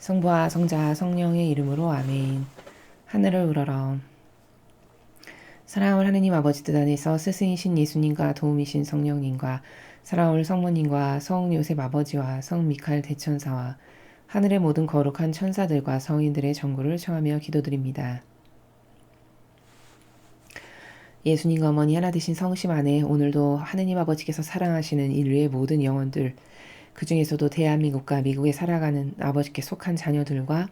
성부와 성자 성령의 이름으로 아멘. 하늘을 우러러. 사랑하는 하느님 아버지 뜻 안에서 스승이신 예수님과 도움이신 성령님과 사랑하는 성모님과 성 요셉 아버지와 성 미카엘 대천사와 하늘의 모든 거룩한 천사들과 성인들의 전구를 청하며 기도드립니다. 예수님과 어머니 하나 되신 성심 안에 오늘도 하느님 아버지께서 사랑하시는 인류의 모든 영혼들, 그 중에서도 대한민국과 미국에 살아가는 아버지께 속한 자녀들과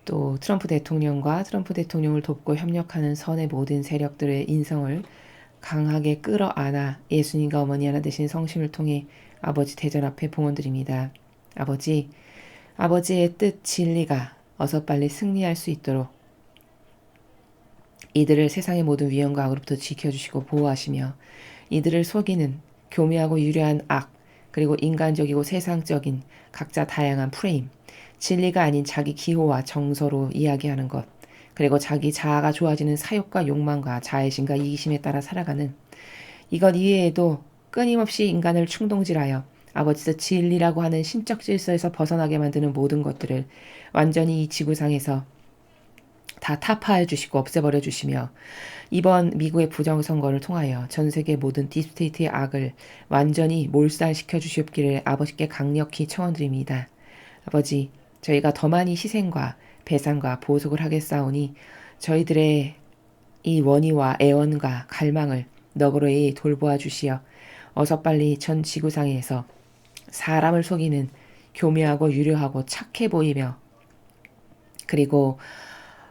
또 트럼프 대통령과 트럼프 대통령을 돕고 협력하는 선의 모든 세력들의 인성을 강하게 끌어안아 예수님과 어머니 하나 되신 성심을 통해 아버지 대전 앞에 봉헌드립니다. 아버지의 뜻 진리가 어서 빨리 승리할 수 있도록 이들을 세상의 모든 위험과 악으로부터 지켜주시고 보호하시며 이들을 속이는 교묘하고 유려한 악, 그리고 인간적이고 세상적인 각자 다양한 프레임, 진리가 아닌 자기 기호와 정서로 이야기하는 것, 그리고 자기 자아가 좋아지는 사욕과 욕망과 자애심과 이기심에 따라 살아가는 이것 이외에도 끊임없이 인간을 충동질하여 아버지의 진리라고 하는 신적 질서에서 벗어나게 만드는 모든 것들을 완전히 이 지구상에서 다 타파해 주시고 없애버려 주시며 이번 미국의 부정선거를 통하여 전 세계 모든 딥스테이트의 악을 완전히 몰살시켜 주시옵기를 아버지께 강력히 청원드립니다. 아버지, 저희가 더 많이 희생과 배상과 보속을 하겠사오니 저희들의 이 원의와 애원과 갈망을 너그러이 돌보아 주시어 어서 빨리 전 지구상에서 사람을 속이는 교묘하고 유려하고 착해 보이며 그리고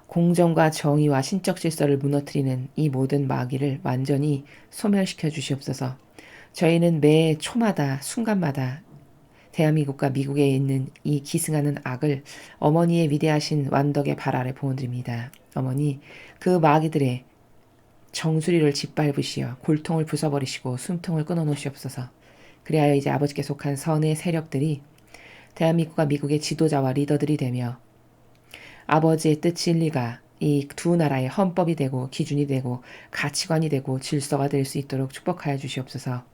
공정과 정의와 신적 질서를 무너뜨리는 이 모든 마귀를 완전히 소멸시켜 주시옵소서. 저희는 매 초마다 순간마다 대한민국과 미국에 있는 이 기승하는 악을 어머니의 위대하신 완덕의 발 아래 보온드립니다. 어머니, 그 마귀들의 정수리를 짓밟으시어 골통을 부숴버리시고 숨통을 끊어놓으시옵소서. 그리하여 이제 아버지께 속한 선의 세력들이 대한민국과 미국의 지도자와 리더들이 되며 아버지의 뜻 진리가 이 두 나라의 헌법이 되고 기준이 되고 가치관이 되고 질서가 될 수 있도록 축복하여 주시옵소서.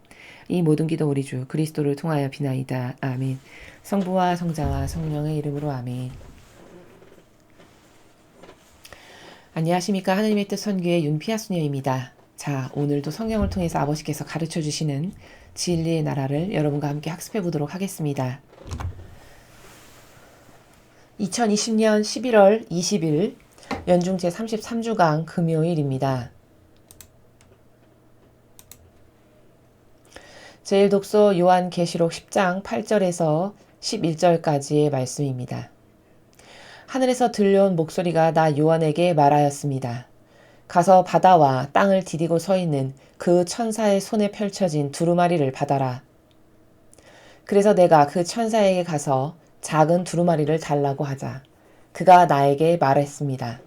이 모든 기도 우리 주 그리스도를 통하여 비나이다. 아멘. 성부와 성자와 성령의 이름으로 아멘. 안녕하십니까. 하느님의 뜻 선교의 윤피아 수녀입니다. 자, 오늘도 성경을 통해서 아버지께서 가르쳐 주시는 진리의 나라를 여러분과 함께 학습해 보도록 하겠습니다. 2020년 11월 20일 연중 제33주간 금요일입니다. 제1독서 요한계시록 10장 8절에서 11절까지의 말씀입니다. 하늘에서 들려온 목소리가 나 요한에게 말하였습니다. 가서 바다와 땅을 디디고 서 있는 그 천사의 손에 펼쳐진 두루마리를 받아라. 그래서 내가 그 천사에게 가서 작은 두루마리를 달라고 하자 그가 나에게 말했습니다.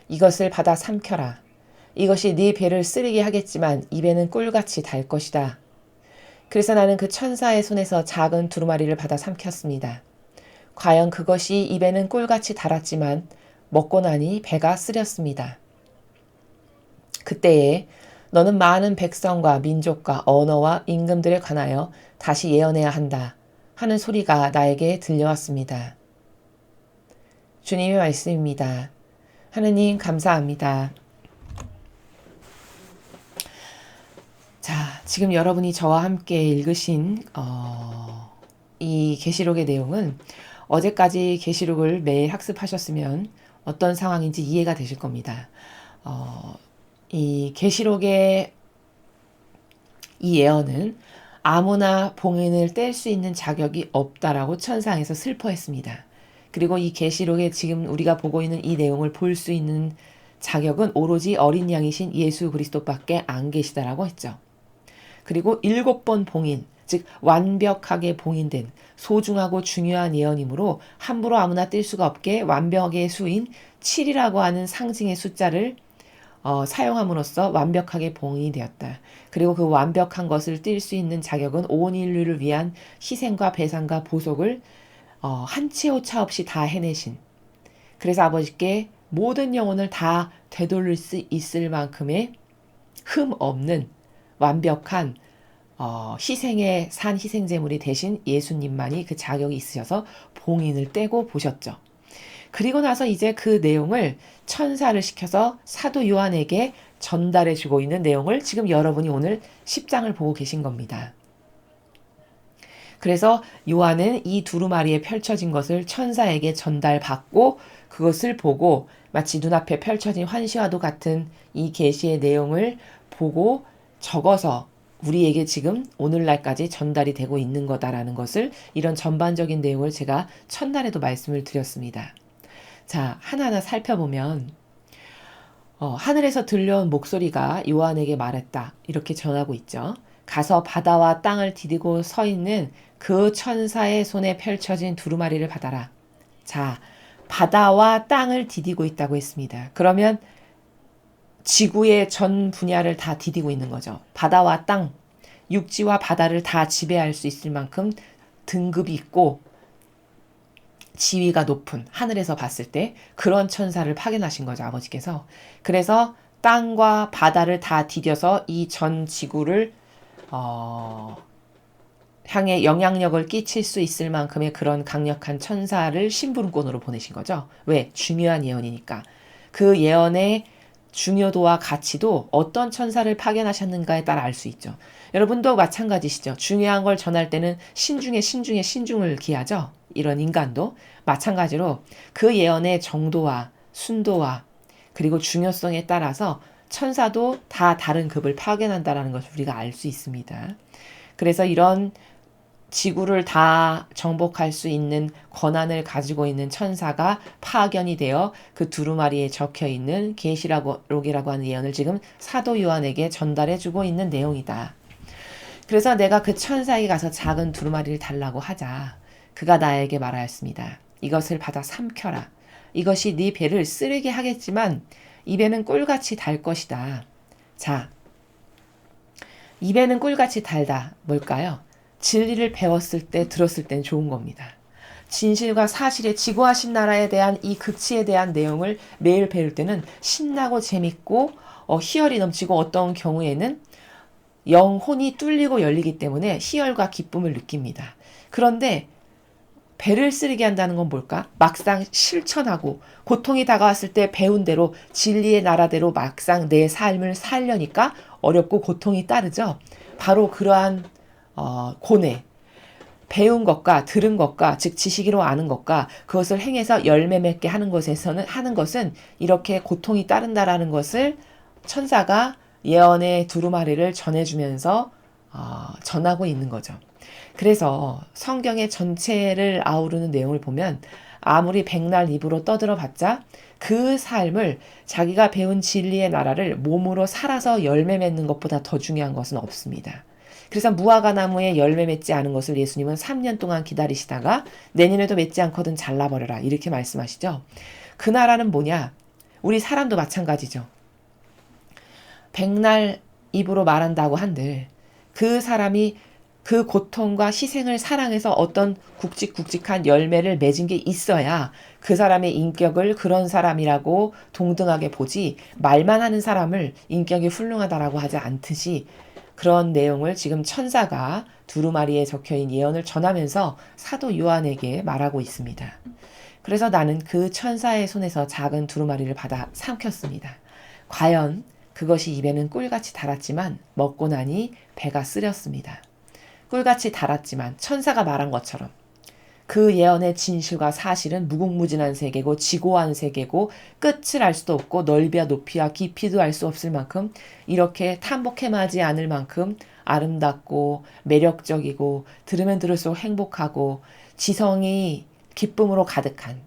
이것을 받아 삼켜라. 이것이 네 배를 쓰리게 하겠지만 입에는 꿀같이 달 것이다. 그래서 나는 그 천사의 손에서 작은 두루마리를 받아 삼켰습니다. 과연 그것이 입에는 꿀같이 달았지만 먹고 나니 배가 쓰렸습니다. 그때에 너는 많은 백성과 민족과 언어와 임금들에 관하여 다시 예언해야 한다 하는 소리가 나에게 들려왔습니다. 주님의 말씀입니다. 하느님 감사합니다. 자, 지금 여러분이 저와 함께 읽으신 이 계시록의 내용은 어제까지 계시록을 매일 학습하셨으면 어떤 상황인지 이해가 되실 겁니다. 이 계시록의 이 예언은 아무나 봉인을 뗄 수 있는 자격이 없다라고 천상에서 슬퍼했습니다. 그리고 이 계시록에 지금 우리가 보고 있는 이 내용을 볼 수 있는 자격은 오로지 어린 양이신 예수 그리스도밖에 안 계시다라고 했죠. 그리고 7번 봉인, 즉 완벽하게 봉인된 소중하고 중요한 예언이므로 함부로 아무나 뗄 수가 없게 완벽의 수인 7이라고 하는 상징의 숫자를 사용함으로써 완벽하게 봉인이 되었다. 그리고 그 완벽한 것을 띨 수 있는 자격은 온 인류를 위한 희생과 배상과 보속을 한 치 오차 없이 다 해내신, 그래서 아버지께 모든 영혼을 다 되돌릴 수 있을 만큼의 흠 없는 완벽한 희생의 산 희생제물이 대신 예수님만이 그 자격이 있으셔서 봉인을 떼고 보셨죠. 그리고 나서 이제 그 내용을 천사를 시켜서 사도 요한에게 전달해 주고 있는 내용을 지금 여러분이 오늘 10장을 보고 계신 겁니다. 그래서 요한은 이 두루마리에 펼쳐진 것을 천사에게 전달받고 그것을 보고 마치 눈앞에 펼쳐진 환시와도 같은 이 계시의 내용을 보고 적어서 우리에게 지금 오늘날까지 전달이 되고 있는 거다라는 것을 이런 전반적인 내용을 제가 첫날에도 말씀을 드렸습니다. 자, 하나하나 살펴보면 하늘에서 들려온 목소리가 요한에게 말했다. 이렇게 전하고 있죠. 가서 바다와 땅을 디디고 서 있는 그 천사의 손에 펼쳐진 두루마리를 받아라. 자, 바다와 땅을 디디고 있다고 했습니다. 그러면 지구의 전 분야를 다 디디고 있는 거죠. 바다와 땅, 육지와 바다를 다 지배할 수 있을 만큼 등급이 있고 지위가 높은 하늘에서 봤을 때 그런 천사를 파견하신 거죠, 아버지께서. 그래서 땅과 바다를 다 디뎌서 이 전 지구를 향해 영향력을 끼칠 수 있을 만큼의 그런 강력한 천사를 심부름꾼으로 보내신 거죠. 왜? 중요한 예언이니까. 그 예언의 중요도와 가치도 어떤 천사를 파견하셨는가에 따라 알 수 있죠. 여러분도 마찬가지시죠. 중요한 걸 전할 때는 신중에 신중에 신중을 기하죠. 이런 인간도 마찬가지로 그 예언의 정도와 순도와 그리고 중요성에 따라서 천사도 다 다른 급을 파견한다는 것을 우리가 알 수 있습니다. 그래서 이런 지구를 다 정복할 수 있는 권한을 가지고 있는 천사가 파견이 되어 그 두루마리에 적혀있는 계시록이라고 하는 예언을 지금 사도 요한에게 전달해주고 있는 내용이다. 그래서 내가 그 천사에게 가서 작은 두루마리를 달라고 하자. 그가 나에게 말하였습니다. 이것을 받아 삼켜라. 이것이 네 배를 쓰르게 하겠지만 입에는 꿀같이 달 것이다. 자, 입에는 꿀같이 달다. 뭘까요? 진리를 배웠을 때 들었을 땐 좋은 겁니다. 진실과 사실의 지구하신 나라에 대한 이 극치에 대한 내용을 매일 배울 때는 신나고 재밌고 희열이 넘치고 어떤 경우에는 영혼이 뚫리고 열리기 때문에 희열과 기쁨을 느낍니다. 그런데 배를 쓰리게 한다는 건 뭘까? 막상 실천하고 고통이 다가왔을 때 배운 대로 진리의 나라대로 막상 내 삶을 살려니까 어렵고 고통이 따르죠. 바로 그러한 고뇌, 배운 것과 들은 것과 즉 지식으로 아는 것과 그것을 행해서 열매 맺게 하는 것은 이렇게 고통이 따른다라는 것을 천사가 예언의 두루마리를 전해주면서 전하고 있는 거죠. 그래서 성경의 전체를 아우르는 내용을 보면 아무리 백날 입으로 떠들어봤자 그 삶을 자기가 배운 진리의 나라를 몸으로 살아서 열매 맺는 것보다 더 중요한 것은 없습니다. 그래서 무화과 나무에 열매 맺지 않은 것을 예수님은 3년 동안 기다리시다가 내년에도 맺지 않거든 잘라버려라 이렇게 말씀하시죠. 그 나라는 뭐냐? 우리 사람도 마찬가지죠. 백날 입으로 말한다고 한들 그 사람이 그 고통과 희생을 사랑해서 어떤 굵직굵직한 열매를 맺은 게 있어야 그 사람의 인격을 그런 사람이라고 동등하게 보지 말만 하는 사람을 인격이 훌륭하다라고 하지 않듯이 그런 내용을 지금 천사가 두루마리에 적혀있는 예언을 전하면서 사도 요한에게 말하고 있습니다. 그래서 나는 그 천사의 손에서 작은 두루마리를 받아 삼켰습니다. 과연 그것이 입에는 꿀같이 달았지만 먹고 나니 배가 쓰렸습니다. 꿀같이 달았지만 천사가 말한 것처럼 그 예언의 진실과 사실은 무궁무진한 세계고 지고한 세계고 끝을 알 수도 없고 넓이와 높이와 깊이도 알 수 없을 만큼 이렇게 탐복해마지 않을 만큼 아름답고 매력적이고 들으면 들을수록 행복하고 지성이 기쁨으로 가득한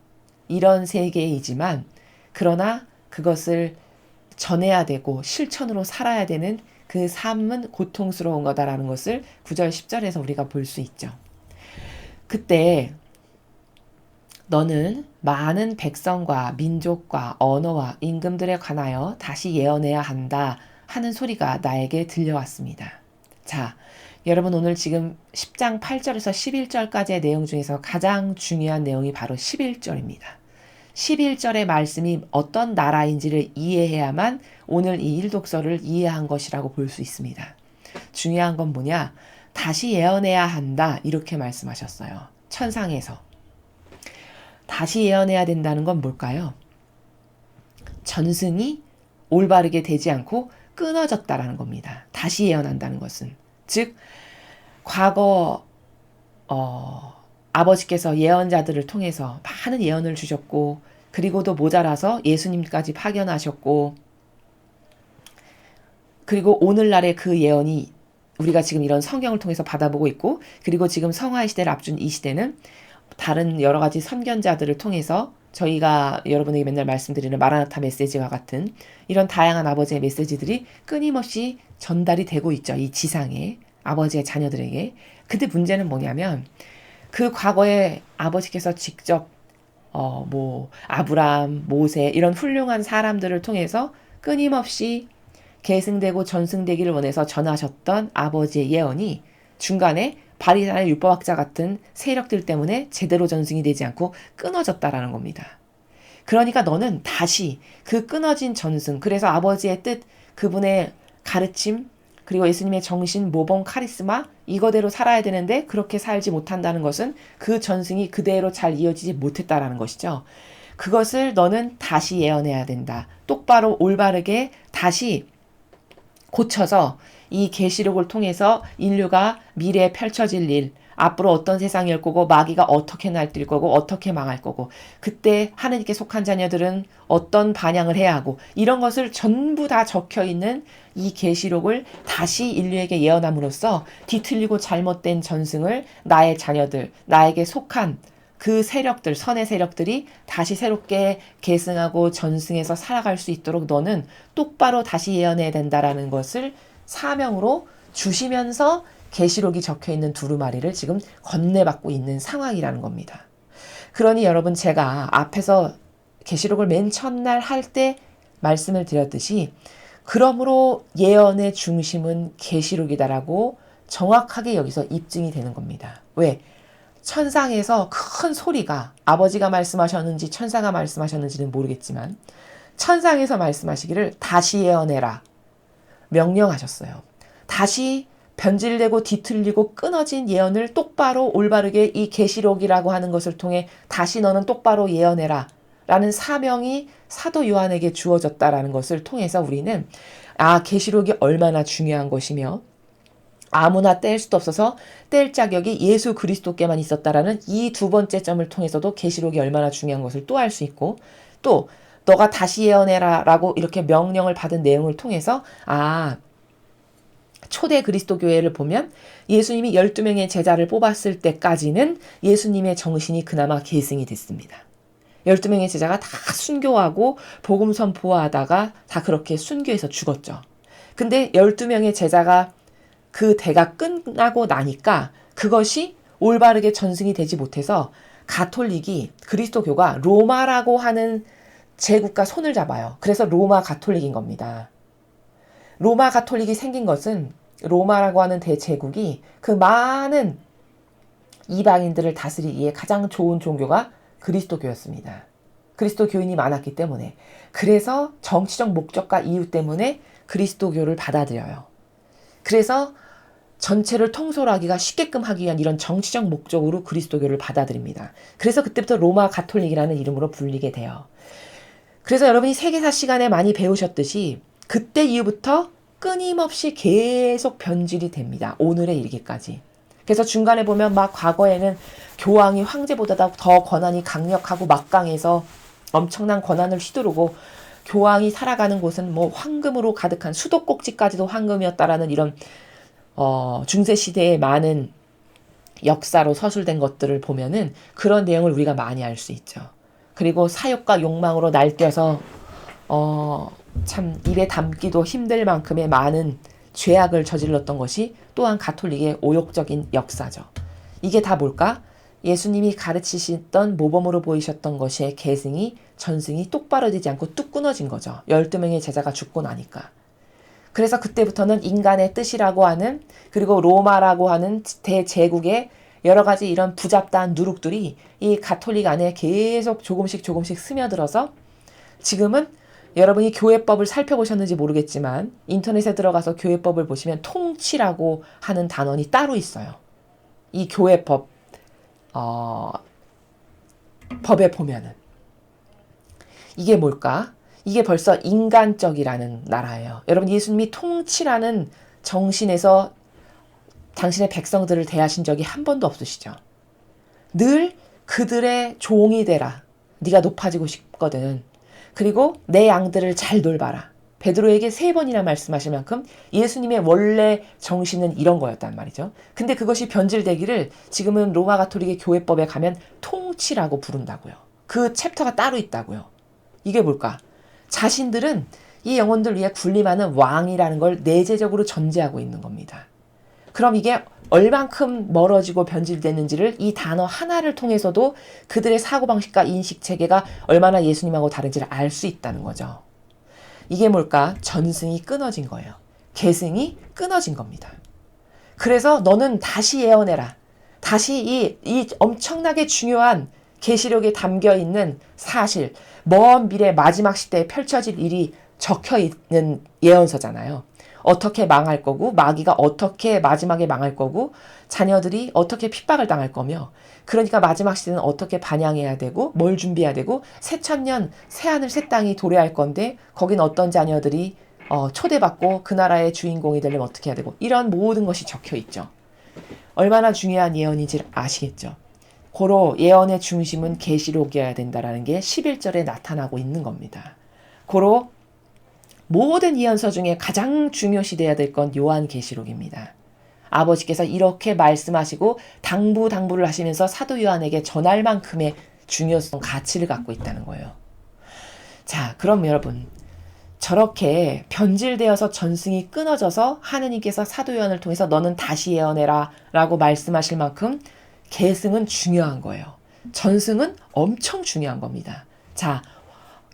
이런 세계이지만 그러나 그것을 전해야 되고 실천으로 살아야 되는 그 삶은 고통스러운 거다라는 것을 9절 10절에서 우리가 볼 수 있죠. 그때 너는 많은 백성과 민족과 언어와 임금들에 관하여 다시 예언해야 한다 하는 소리가 나에게 들려왔습니다. 자, 여러분 오늘 지금 10장 8절에서 11절까지의 내용 중에서 가장 중요한 내용이 바로 11절입니다. 11절의 말씀이 어떤 나라인지를 이해해야만 오늘 이 일독서를 이해한 것이라고 볼 수 있습니다. 중요한 건 뭐냐? 다시 예언해야 한다. 이렇게 말씀하셨어요. 천상에서. 다시 예언해야 된다는 건 뭘까요? 전승이 올바르게 되지 않고 끊어졌다라는 겁니다. 다시 예언한다는 것은. 즉, 과거 아버지께서 예언자들을 통해서 많은 예언을 주셨고, 그리고도 모자라서 예수님까지 파견하셨고, 그리고 오늘날의 그 예언이 우리가 지금 이런 성경을 통해서 받아보고 있고, 그리고 지금 성화의 시대를 앞둔 이 시대는 다른 여러 가지 선견자들을 통해서 저희가 여러분에게 맨날 말씀드리는 마라나타 메시지와 같은 이런 다양한 아버지의 메시지들이 끊임없이 전달이 되고 있죠. 이 지상에 아버지의 자녀들에게. 근데 문제는 뭐냐면 그 과거에 아버지께서 직접 아브람, 모세 이런 훌륭한 사람들을 통해서 끊임없이 계승되고 전승되기를 원해서 전하셨던 아버지의 예언이 중간에 바리새인 율법학자 같은 세력들 때문에 제대로 전승이 되지 않고 끊어졌다라는 겁니다. 그러니까 너는 다시 그 끊어진 전승, 그래서 아버지의 뜻, 그분의 가르침, 그리고 예수님의 정신, 모범, 카리스마 이거대로 살아야 되는데 그렇게 살지 못한다는 것은 그 전승이 그대로 잘 이어지지 못했다라는 것이죠. 그것을 너는 다시 예언해야 된다. 똑바로 올바르게 다시 고쳐서 이 계시록을 통해서 인류가 미래에 펼쳐질 일, 앞으로 어떤 세상이 올 거고 마귀가 어떻게 날뛸 거고 어떻게 망할 거고 그때 하느님께 속한 자녀들은 어떤 반향을 해야 하고 이런 것을 전부 다 적혀있는 이 계시록을 다시 인류에게 예언함으로써 뒤틀리고 잘못된 전승을 나의 자녀들, 나에게 속한 그 세력들, 선의 세력들이 다시 새롭게 계승하고 전승해서 살아갈 수 있도록 너는 똑바로 다시 예언해야 된다라는 것을 사명으로 주시면서 계시록이 적혀있는 두루마리를 지금 건네받고 있는 상황이라는 겁니다. 그러니 여러분 제가 앞에서 계시록을 맨 첫날 할 때 말씀을 드렸듯이 그러므로 예언의 중심은 계시록이다라고 정확하게 여기서 입증이 되는 겁니다. 왜? 천상에서 큰 소리가 아버지가 말씀하셨는지 천사가 말씀하셨는지는 모르겠지만 천상에서 말씀하시기를 다시 예언해라 명령하셨어요. 다시 변질되고 뒤틀리고 끊어진 예언을 똑바로 올바르게 이 계시록이라고 하는 것을 통해 다시 너는 똑바로 예언해라 라는 사명이 사도 요한에게 주어졌다라는 것을 통해서 우리는 계시록이 얼마나 중요한 것이며 아무나 뗄 수도 없어서 뗄 자격이 예수 그리스도께만 있었다라는 이 두 번째 점을 통해서도 계시록이 얼마나 중요한 것을 또 알 수 있고 또 너가 다시 예언해라 라고 이렇게 명령을 받은 내용을 통해서 초대 그리스도 교회를 보면 예수님이 12명의 제자를 뽑았을 때까지는 예수님의 정신이 그나마 계승이 됐습니다. 12명의 제자가 다 순교하고 복음 선포하다가 다 그렇게 순교해서 죽었죠. 근데 12명의 제자가 그 대가 끝나고 나니까 그것이 올바르게 전승이 되지 못해서 가톨릭이 그리스도교가 로마라고 하는 제국과 손을 잡아요. 그래서 로마 가톨릭인 겁니다. 로마 가톨릭이 생긴 것은 로마라고 하는 대제국이 그 많은 이방인들을 다스리기에 가장 좋은 종교가 그리스도교였습니다. 그리스도교인이 많았기 때문에. 그래서 정치적 목적과 이유 때문에 그리스도교를 받아들여요. 그래서 전체를 통솔하기가 쉽게끔 하기 위한 이런 정치적 목적으로 그리스도교를 받아들입니다. 그래서 그때부터 로마 가톨릭이라는 이름으로 불리게 돼요. 그래서 여러분이 세계사 시간에 많이 배우셨듯이 그때 이후부터 끊임없이 계속 변질이 됩니다. 오늘에 이르기까지. 그래서 중간에 보면 막 과거에는 교황이 황제보다 더 권한이 강력하고 막강해서 엄청난 권한을 휘두르고 교황이 살아가는 곳은 황금으로 가득한 수도꼭지까지도 황금이었다라는 이런 중세시대의 많은 역사로 서술된 것들을 보면은 그런 내용을 우리가 많이 알 수 있죠. 그리고 사욕과 욕망으로 날뛰어서 참 입에 담기도 힘들 만큼의 많은 죄악을 저질렀던 것이 또한 가톨릭의 오욕적인 역사죠. 이게 다 뭘까? 예수님이 가르치셨던 모범으로 보이셨던 것의 계승이 전승이 똑바로 되지 않고 뚝 끊어진 거죠. 12명의 제자가 죽고 나니까. 그래서 그때부터는 인간의 뜻이라고 하는 그리고 로마라고 하는 대제국의 여러 가지 이런 부잡다한 누룩들이 이 가톨릭 안에 계속 조금씩 스며들어서 지금은 여러분이 교회법을 살펴보셨는지 모르겠지만 인터넷에 들어가서 교회법을 보시면 통치라고 하는 단원이 따로 있어요. 이 교회법 법에 보면은 이게 뭘까? 이게 벌써 인간적이라는 나라예요. 여러분 예수님이 통치라는 정신에서 당신의 백성들을 대하신 적이 한 번도 없으시죠? 늘 그들의 종이 되라. 네가 높아지고 싶거든. 그리고 내 양들을 잘 돌봐라. 베드로에게 3번이나 말씀하실 만큼 예수님의 원래 정신은 이런 거였단 말이죠. 근데 그것이 변질되기를 지금은 로마 가톨릭의 교회법에 가면 통치라고 부른다고요. 그 챕터가 따로 있다고요. 이게 뭘까? 자신들은 이 영혼들 위해 군림하는 왕이라는 걸 내재적으로 전제하고 있는 겁니다. 그럼 이게 얼만큼 멀어지고 변질됐는지를 이 단어 하나를 통해서도 그들의 사고방식과 인식체계가 얼마나 예수님하고 다른지를 알 수 있다는 거죠. 이게 뭘까? 전승이 끊어진 거예요. 계승이 끊어진 겁니다. 그래서 너는 다시 예언해라. 다시 이 엄청나게 중요한 계시록에 담겨 있는 사실, 먼 미래 마지막 시대에 펼쳐질 일이 적혀 있는 예언서잖아요. 어떻게 망할 거고, 마귀가 어떻게 마지막에 망할 거고, 자녀들이 어떻게 핍박을 당할 거며, 그러니까 마지막 시대는 어떻게 반향해야 되고, 뭘 준비해야 되고, 새천년, 새하늘, 새 땅이 도래할 건데, 거긴 어떤 자녀들이 초대받고 그 나라의 주인공이 되려면 어떻게 해야 되고, 이런 모든 것이 적혀 있죠. 얼마나 중요한 예언인지 아시겠죠? 고로 예언의 중심은 계시록이어야 된다라는 게 11절에 나타나고 있는 겁니다. 고로 모든 예언서 중에 가장 중요시돼야 될 건 요한계시록입니다. 아버지께서 이렇게 말씀하시고 당부를 하시면서 사도 요한에게 전할 만큼의 중요성, 가치를 갖고 있다는 거예요. 자, 그럼 여러분, 저렇게 변질되어서 전승이 끊어져서 하느님께서 사도 요한을 통해서 너는 다시 예언해라 라고 말씀하실 만큼 계승은 중요한 거예요. 전승은 엄청 중요한 겁니다. 자,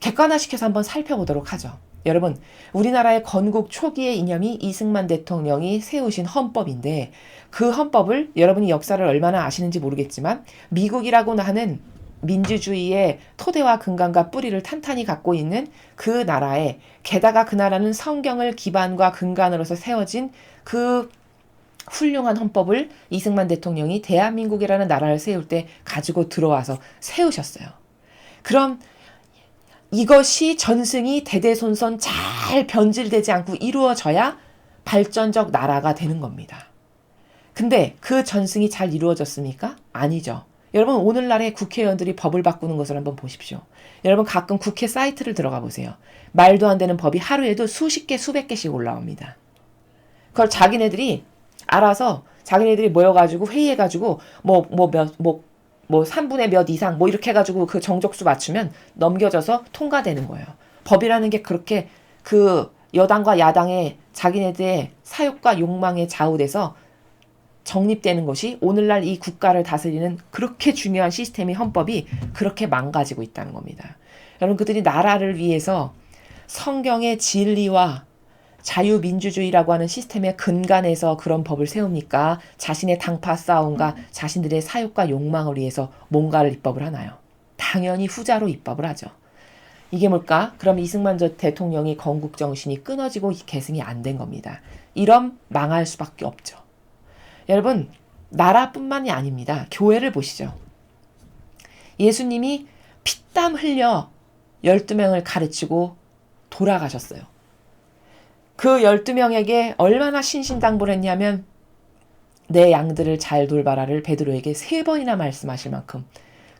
객관화시켜서 한번 살펴보도록 하죠. 여러분, 우리나라의 건국 초기의 이념이 이승만 대통령이 세우신 헌법인데 그 헌법을 여러분이 역사를 얼마나 아시는지 모르겠지만 미국이라고 하는 민주주의의 토대와 근간과 뿌리를 탄탄히 갖고 있는 그 나라에, 게다가 그 나라는 성경을 기반과 근간으로서 세워진 그 훌륭한 헌법을 이승만 대통령이 대한민국이라는 나라를 세울 때 가지고 들어와서 세우셨어요. 그럼 이것이 전승이 대대손손 잘 변질되지 않고 이루어져야 발전적 나라가 되는 겁니다. 근데 그 전승이 잘 이루어졌습니까? 아니죠. 여러분, 오늘날의 국회의원들이 법을 바꾸는 것을 한번 보십시오. 여러분, 가끔 국회 사이트를 들어가 보세요. 말도 안 되는 법이 하루에도 수십 개, 수백 개씩 올라옵니다. 그걸 자기네들이 알아서 자기네들이 모여가지고 회의해가지고 3분의 몇 이상 이렇게 해가지고 그 정족수 맞추면 넘겨져서 통과되는 거예요. 법이라는 게 그렇게 그 여당과 야당의 자기네들의 사욕과 욕망에 좌우돼서 정립되는 것이 오늘날 이 국가를 다스리는 그렇게 중요한 시스템의 헌법이 그렇게 망가지고 있다는 겁니다. 여러분, 그들이 나라를 위해서 성경의 진리와 자유민주주의라고 하는 시스템의 근간에서 그런 법을 세웁니까? 자신의 당파 싸움과 자신들의 사욕과 욕망을 위해서 뭔가를 입법을 하나요? 당연히 후자로 입법을 하죠. 이게 뭘까? 그럼 이승만 대통령이 건국 정신이 끊어지고 계승이 안 된 겁니다. 이럼 망할 수밖에 없죠. 여러분, 나라뿐만이 아닙니다. 교회를 보시죠. 예수님이 피땀 흘려 12명을 가르치고 돌아가셨어요. 그 12명에게 얼마나 신신당부를 했냐면 내 양들을 잘 돌봐라를 베드로에게 3번이나 말씀하실 만큼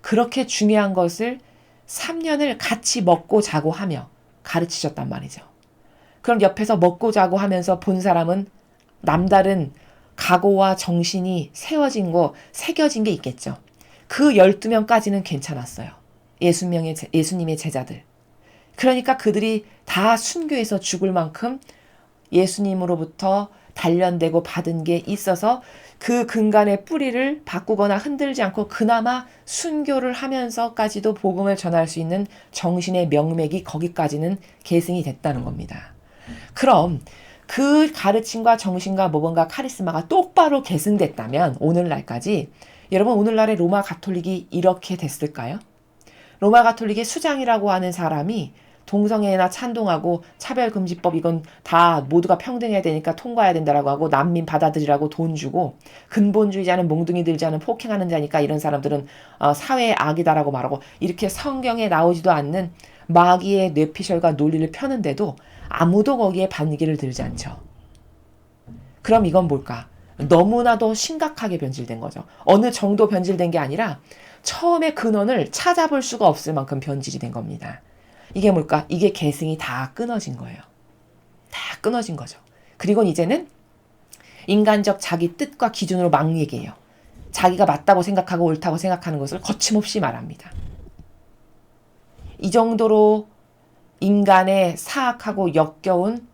그렇게 중요한 것을 3년을 같이 먹고 자고 하며 가르치셨단 말이죠. 그럼 옆에서 먹고 자고 하면서 본 사람은 남다른 각오와 정신이 새겨진 게 있겠죠. 그 12명까지는 괜찮았어요. 예수님의 제자들. 그러니까 그들이 다 순교해서 죽을 만큼 예수님으로부터 단련되고 받은 게 있어서 그 근간의 뿌리를 바꾸거나 흔들지 않고 그나마 순교를 하면서까지도 복음을 전할 수 있는 정신의 명맥이 거기까지는 계승이 됐다는 겁니다. 그럼 그 가르침과 정신과 모범과 카리스마가 똑바로 계승됐다면 오늘날까지, 여러분, 오늘날의 로마 가톨릭이 이렇게 됐을까요? 로마 가톨릭의 수장이라고 하는 사람이 동성애나 찬동하고 차별금지법 이건 다 모두가 평등해야 되니까 통과해야 된다라고 하고 난민 받아들이라고 돈 주고 근본주의자는 몽둥이 들자는 폭행하는 자니까 이런 사람들은 사회의 악이다라고 말하고 이렇게 성경에 나오지도 않는 마귀의 뇌피셜과 논리를 펴는데도 아무도 거기에 반기를 들지 않죠. 그럼 이건 뭘까? 너무나도 심각하게 변질된 거죠. 어느 정도 변질된 게 아니라 처음에 근원을 찾아볼 수가 없을 만큼 변질이 된 겁니다. 이게 뭘까? 이게 계승이 다 끊어진 거예요. 다 끊어진 거죠. 그리고 이제는 인간적 자기 뜻과 기준으로 막 얘기해요. 자기가 맞다고 생각하고 옳다고 생각하는 것을 거침없이 말합니다. 이 정도로 인간의 사악하고 역겨운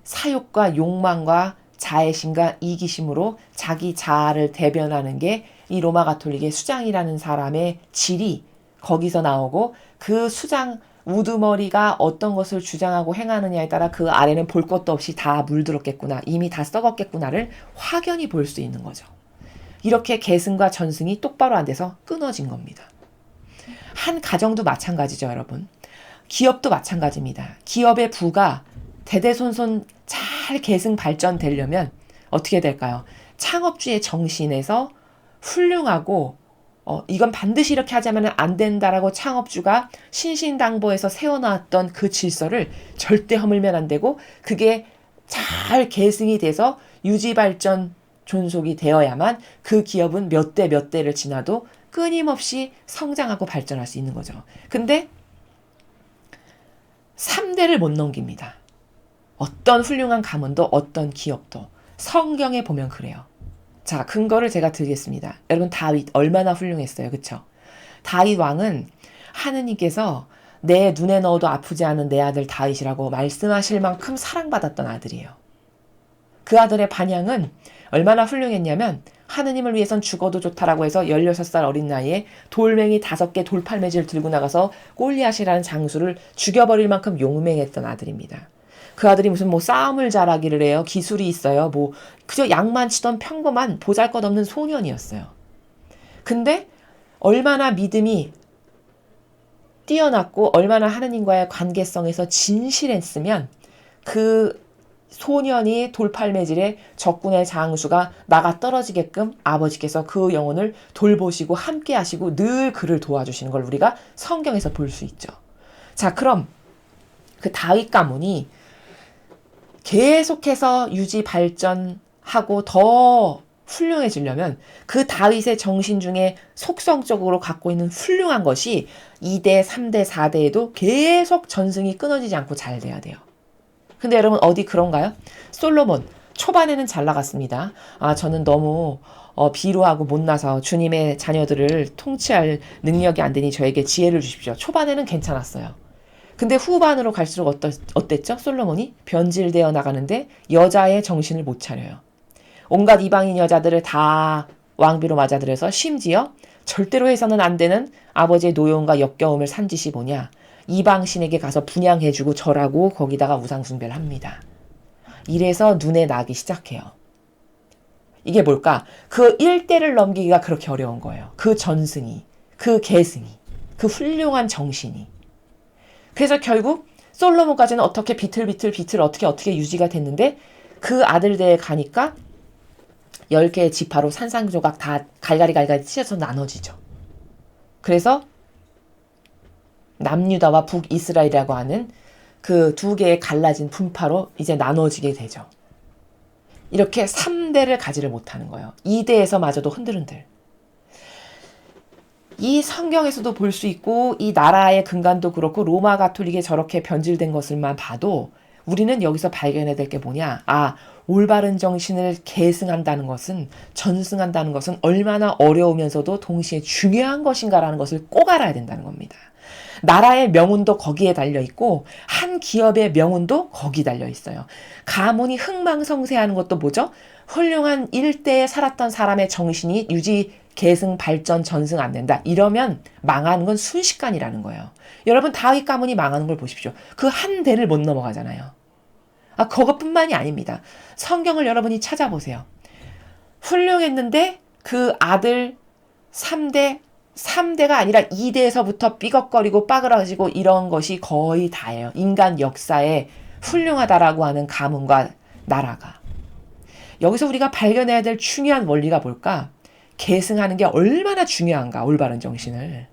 사욕과 욕망과 자애심과 이기심으로 자기 자아를 대변하는 게 이 로마 가톨릭의 수장이라는 사람의 질이 거기서 나오고 그 수장 우두머리가 어떤 것을 주장하고 행하느냐에 따라 그 아래는 볼 것도 없이 다 물들었겠구나. 이미 다 썩었겠구나를 확연히 볼 수 있는 거죠. 이렇게 계승과 전승이 똑바로 안 돼서 끊어진 겁니다. 한 가정도 마찬가지죠, 여러분. 기업도 마찬가지입니다. 기업의 부가 대대손손 잘 계승 발전되려면 어떻게 될까요? 창업주의 정신에서 훌륭하고 이건 반드시 이렇게 하자면 안 된다라고 창업주가 신신당부해서 세워놨던 그 질서를 절대 허물면 안 되고 그게 잘 계승이 돼서 유지발전 존속이 되어야만 그 기업은 몇 대 몇 대를 지나도 끊임없이 성장하고 발전할 수 있는 거죠. 근데 3대를 못 넘깁니다. 어떤 훌륭한 가문도 어떤 기업도 성경에 보면 그래요. 자, 근거를 제가 드리겠습니다. 여러분 다윗 얼마나 훌륭했어요. 그쵸? 다윗 왕은 하느님께서 내 눈에 넣어도 아프지 않은 내 아들 다윗이라고 말씀하실 만큼 사랑받았던 아들이에요. 그 아들의 반향은 얼마나 훌륭했냐면 하느님을 위해선 죽어도 좋다라고 해서 16살 어린 나이에 돌멩이 5개 돌팔매질 들고 나가서 골리앗이라는 장수를 죽여버릴 만큼 용맹했던 아들입니다. 그 아들이 무슨 싸움을 잘하기를 해요. 기술이 있어요. 그저 양만 치던 평범한 보잘것없는 소년이었어요. 근데 얼마나 믿음이 뛰어났고 얼마나 하느님과의 관계성에서 진실했으면 그 소년이 돌팔매질에 적군의 장수가 나가 떨어지게끔 아버지께서 그 영혼을 돌보시고 함께 하시고 늘 그를 도와주시는 걸 우리가 성경에서 볼 수 있죠. 자, 그럼 그 다윗 가문이 계속해서 유지 발전하고 더 훌륭해지려면 그 다윗의 정신 중에 속성적으로 갖고 있는 훌륭한 것이 2대, 3대, 4대에도 계속 전승이 끊어지지 않고 잘 돼야 돼요. 근데 여러분 어디 그런가요? 솔로몬 초반에는 잘 나갔습니다. 저는 너무 비루하고 못나서 주님의 자녀들을 통치할 능력이 안 되니 저에게 지혜를 주십시오. 초반에는 괜찮았어요. 근데 후반으로 갈수록 어땠죠? 솔로몬이 변질되어 나가는데 여자의 정신을 못 차려요. 온갖 이방인 여자들을 다 왕비로 맞아들여서 심지어 절대로 해서는 안 되는 아버지의 노여움과 역겨움을 산 짓이 뭐냐? 이방 신에게 가서 분양해주고 절하고 거기다가 우상숭배를 합니다. 이래서 눈에 나기 시작해요. 이게 뭘까? 그 일대를 넘기기가 그렇게 어려운 거예요. 그 전승이, 그 계승이, 그 훌륭한 정신이. 그래서 결국 솔로몬까지는 어떻게 비틀 어떻게 유지가 됐는데 그 아들대에 가니까 10개의 지파로 산산조각 다 갈갈이 찢어서 나눠지죠. 그래서 남유다와 북이스라엘이라고 하는 그 2개의 갈라진 분파로 이제 나눠지게 되죠. 이렇게 3대를 가지를 못하는 거예요. 2대에서마저도 흔들흔들. 이 성경에서도 볼 수 있고 이 나라의 근간도 그렇고 로마 가톨릭에 저렇게 변질된 것을만 봐도 우리는 여기서 발견해야 될 게 뭐냐? 올바른 정신을 계승한다는 것은 전승한다는 것은 얼마나 어려우면서도 동시에 중요한 것인가라는 것을 꼭 알아야 된다는 겁니다. 나라의 명운도 거기에 달려있고 한 기업의 명운도 거기 달려있어요. 가문이 흥망성쇠하는 것도 뭐죠? 훌륭한 일대에 살았던 사람의 정신이 유지, 계승, 발전, 전승 안 된다. 이러면 망하는 건 순식간이라는 거예요. 여러분 다윗 가문이 망하는 걸 보십시오. 그 한 대를 못 넘어가잖아요. 그것뿐만이 아닙니다. 성경을 여러분이 찾아보세요. 훌륭했는데 그 아들 3대 3대가 아니라 2대에서부터 삐걱거리고 빠그라지고 이런 것이 거의 다예요. 인간 역사에 훌륭하다라고 하는 가문과 나라가. 여기서 우리가 발견해야 될 중요한 원리가 뭘까? 계승하는 게 얼마나 중요한가, 올바른 정신을.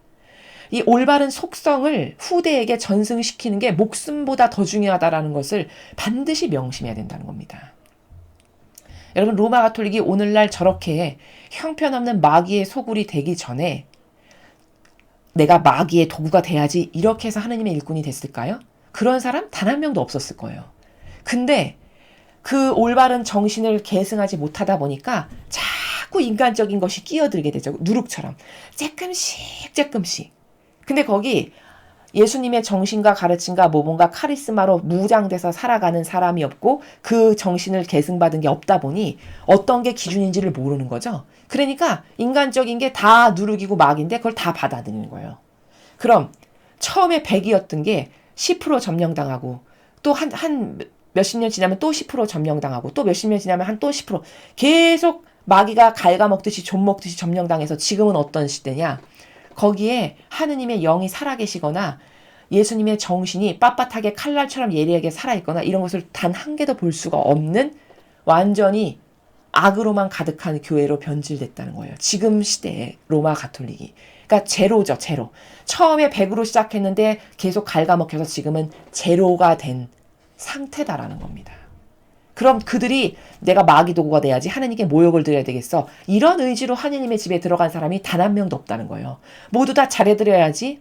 이 올바른 속성을 후대에게 전승시키는 게 목숨보다 더 중요하다라는 것을 반드시 명심해야 된다는 겁니다. 여러분, 로마 가톨릭이 오늘날 저렇게 형편없는 마귀의 소굴이 되기 전에 내가 마귀의 도구가 돼야지 이렇게 해서 하느님의 일꾼이 됐을까요? 그런 사람 단 한 명도 없었을 거예요. 근데 그 올바른 정신을 계승하지 못하다 보니까 자꾸 인간적인 것이 끼어들게 되죠. 누룩처럼. 조금씩. 근데 거기 예수님의 정신과 가르침과 모범과 카리스마로 무장돼서 살아가는 사람이 없고 그 정신을 계승받은 게 없다 보니 어떤 게 기준인지를 모르는 거죠. 그러니까 인간적인 게 다 누룩이고 막인데 그걸 다 받아들이는 거예요. 그럼 처음에 100이었던 게 10% 점령당하고 또 한 몇십 년 지나면 또 10% 점령당하고 또 몇십 년 지나면 한 또 10% 계속 마귀가 갉아먹듯이 좀 먹듯이 점령당해서 지금은 어떤 시대냐. 거기에 하느님의 영이 살아계시거나 예수님의 정신이 빳빳하게 칼날처럼 예리하게 살아있거나 이런 것을 단 한 개도 볼 수가 없는 완전히 악으로만 가득한 교회로 변질됐다는 거예요. 지금 시대에 로마 가톨릭이. 그러니까 제로죠, 제로. 처음에 100으로 시작했는데 계속 갉아먹혀서 지금은 제로가 된 상태다라는 겁니다. 그럼 그들이 내가 마귀 도구가 돼야지 하느님께 모욕을 드려야 되겠어. 이런 의지로 하느님의 집에 들어간 사람이 단 한 명도 없다는 거예요. 모두 다 잘해드려야지,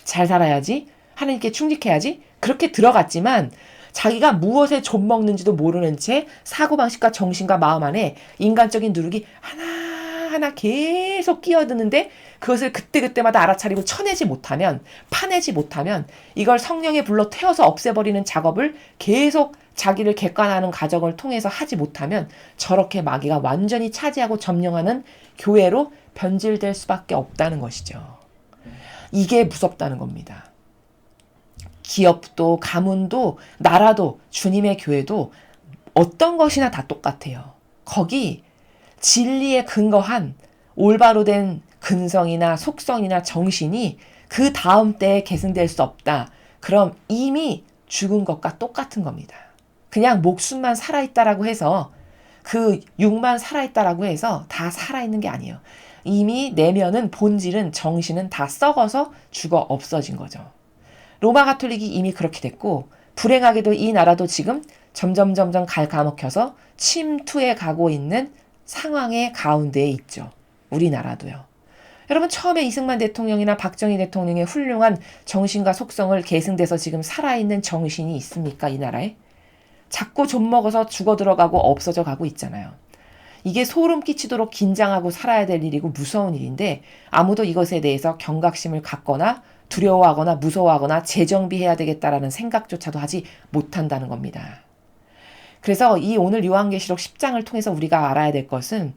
잘 살아야지, 하느님께 충직해야지. 그렇게 들어갔지만 자기가 무엇에 좀먹는지도 모르는 채 사고방식과 정신과 마음 안에 인간적인 누룩이 하나하나 계속 끼어드는데 그것을 그때그때마다 알아차리고 파내지 못하면 이걸 성령의 불로 태워서 없애버리는 작업을 계속 자기를 객관화하는 과정을 통해서 하지 못하면 저렇게 마귀가 완전히 차지하고 점령하는 교회로 변질될 수밖에 없다는 것이죠. 이게 무섭다는 겁니다. 기업도 가문도 나라도 주님의 교회도 어떤 것이나 다 똑같아요. 거기 진리에 근거한 올바로 된 근성이나 속성이나 정신이 그 다음 때에 계승될 수 없다. 그럼 이미 죽은 것과 똑같은 겁니다. 그냥 목숨만 살아있다라고 해서 그 육만 살아있다라고 해서 다 살아있는 게 아니에요. 이미 내면은 본질은 정신은 다 썩어서 죽어 없어진 거죠. 로마 가톨릭이 이미 그렇게 됐고 불행하게도 이 나라도 지금 점점 갉아먹혀서 침투해 가고 있는 상황의 가운데에 있죠. 우리나라도요. 여러분 처음에 이승만 대통령이나 박정희 대통령의 훌륭한 정신과 속성을 계승돼서 지금 살아있는 정신이 있습니까? 이 나라에? 자꾸 좀 먹어서 죽어 들어가고 없어져 가고 있잖아요. 이게 소름 끼치도록 긴장하고 살아야 될 일이고 무서운 일인데 아무도 이것에 대해서 경각심을 갖거나 두려워하거나 무서워하거나 재정비해야 되겠다라는 생각조차도 하지 못한다는 겁니다. 그래서 이 오늘 요한계시록 10장을 통해서 우리가 알아야 될 것은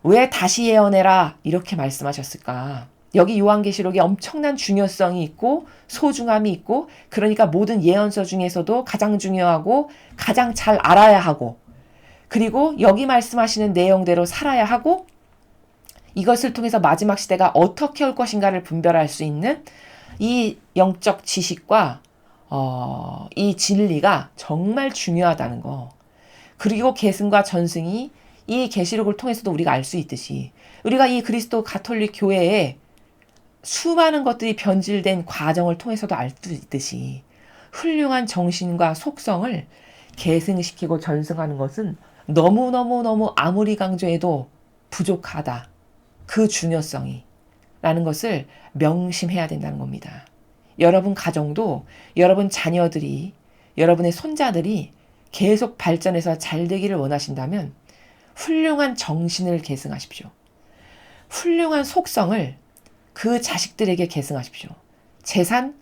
왜 다시 예언해라 이렇게 말씀하셨을까? 여기 요한계시록에 엄청난 중요성이 있고 소중함이 있고 그러니까 모든 예언서 중에서도 가장 중요하고 가장 잘 알아야 하고 그리고 여기 말씀하시는 내용대로 살아야 하고 이것을 통해서 마지막 시대가 어떻게 올 것인가를 분별할 수 있는 이 영적 지식과 이 진리가 정말 중요하다는 거. 그리고 계승과 전승이 이 계시록을 통해서도 우리가 알 수 있듯이 우리가 이 그리스도 가톨릭 교회에 수많은 것들이 변질된 과정을 통해서도 알 수 있듯이 훌륭한 정신과 속성을 계승시키고 전승하는 것은 너무 아무리 강조해도 부족하다. 그 중요성이 라는 것을 명심해야 된다는 겁니다. 여러분 가정도 여러분 자녀들이 여러분의 손자들이 계속 발전해서 잘 되기를 원하신다면 훌륭한 정신을 계승하십시오. 훌륭한 속성을 그 자식들에게 계승하십시오. 재산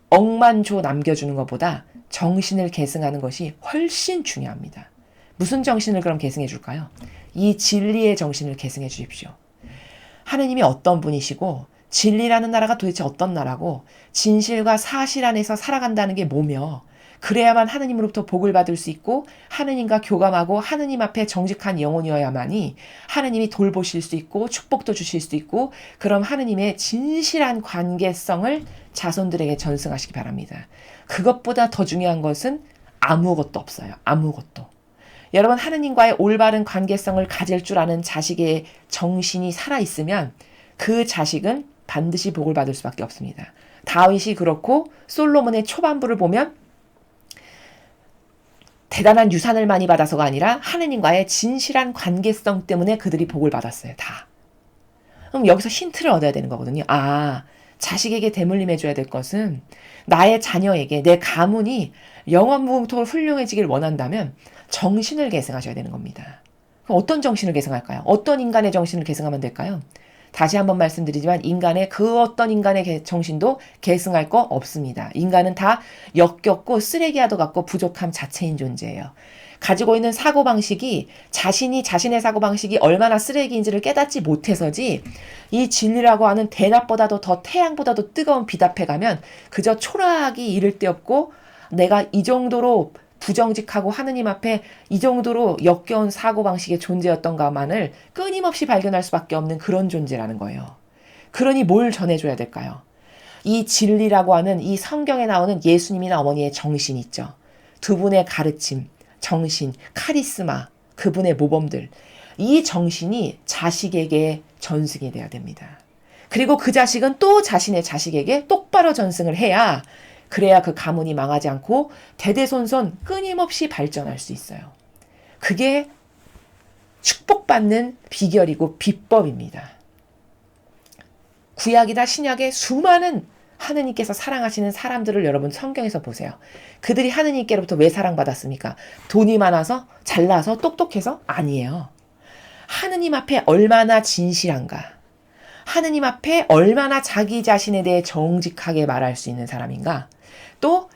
억만 조 남겨주는 것보다 정신을 계승하는 것이 훨씬 중요합니다. 무슨 정신을 그럼 계승해 줄까요? 이 진리의 정신을 계승해 주십시오. 하느님이 어떤 분이시고 진리라는 나라가 도대체 어떤 나라고 진실과 사실 안에서 살아간다는 게 뭐며 그래야만 하느님으로부터 복을 받을 수 있고 하느님과 교감하고 하느님 앞에 정직한 영혼이어야만이 하느님이 돌보실 수 있고 축복도 주실 수 있고 그럼 하느님의 진실한 관계성을 자손들에게 전승하시기 바랍니다. 그것보다 더 중요한 것은 아무것도 없어요. 아무것도. 여러분 하느님과의 올바른 관계성을 가질 줄 아는 자식의 정신이 살아있으면 그 자식은 반드시 복을 받을 수밖에 없습니다. 다윗이 그렇고 솔로몬의 초반부를 보면 대단한 유산을 많이 받아서가 아니라 하느님과의 진실한 관계성 때문에 그들이 복을 받았어요. 다. 그럼 여기서 힌트를 얻어야 되는 거거든요. 자식에게 대물림해줘야 될 것은 나의 자녀에게 내 가문이 영원무궁토록 훌륭해지길 원한다면 정신을 계승하셔야 되는 겁니다. 그럼 어떤 정신을 계승할까요? 어떤 인간의 정신을 계승하면 될까요? 다시 한번 말씀드리지만 인간의 그 어떤 인간의 정신도 계승할 거 없습니다. 인간은 다 역겹고 쓰레기와도 같고 부족함 자체인 존재예요. 가지고 있는 사고방식이 자신의 사고방식이 얼마나 쓰레기인지를 깨닫지 못해서지 이 진리라고 하는 대낮보다도 더 태양보다도 뜨거운 빛 앞에 가면 그저 초라하기 이를 데 없고 내가 이 정도로 부정직하고 하느님 앞에 이 정도로 역겨운 사고방식의 존재였던가만을 끊임없이 발견할 수밖에 없는 그런 존재라는 거예요. 그러니 뭘 전해줘야 될까요? 이 진리라고 하는 이 성경에 나오는 예수님이나 어머니의 정신 있죠. 두 분의 가르침, 정신, 카리스마, 그분의 모범들. 이 정신이 자식에게 전승이 돼야 됩니다. 그리고 그 자식은 또 자신의 자식에게 똑바로 전승을 해야 그래야 그 가문이 망하지 않고 대대손손 끊임없이 발전할 수 있어요. 그게 축복받는 비결이고 비법입니다. 구약이나 신약의 수많은 하느님께서 사랑하시는 사람들을 여러분 성경에서 보세요. 그들이 하느님께로부터 왜 사랑받았습니까? 돈이 많아서? 잘나서? 똑똑해서? 아니에요. 하느님 앞에 얼마나 진실한가? 하느님 앞에 얼마나 자기 자신에 대해 정직하게 말할 수 있는 사람인가? 또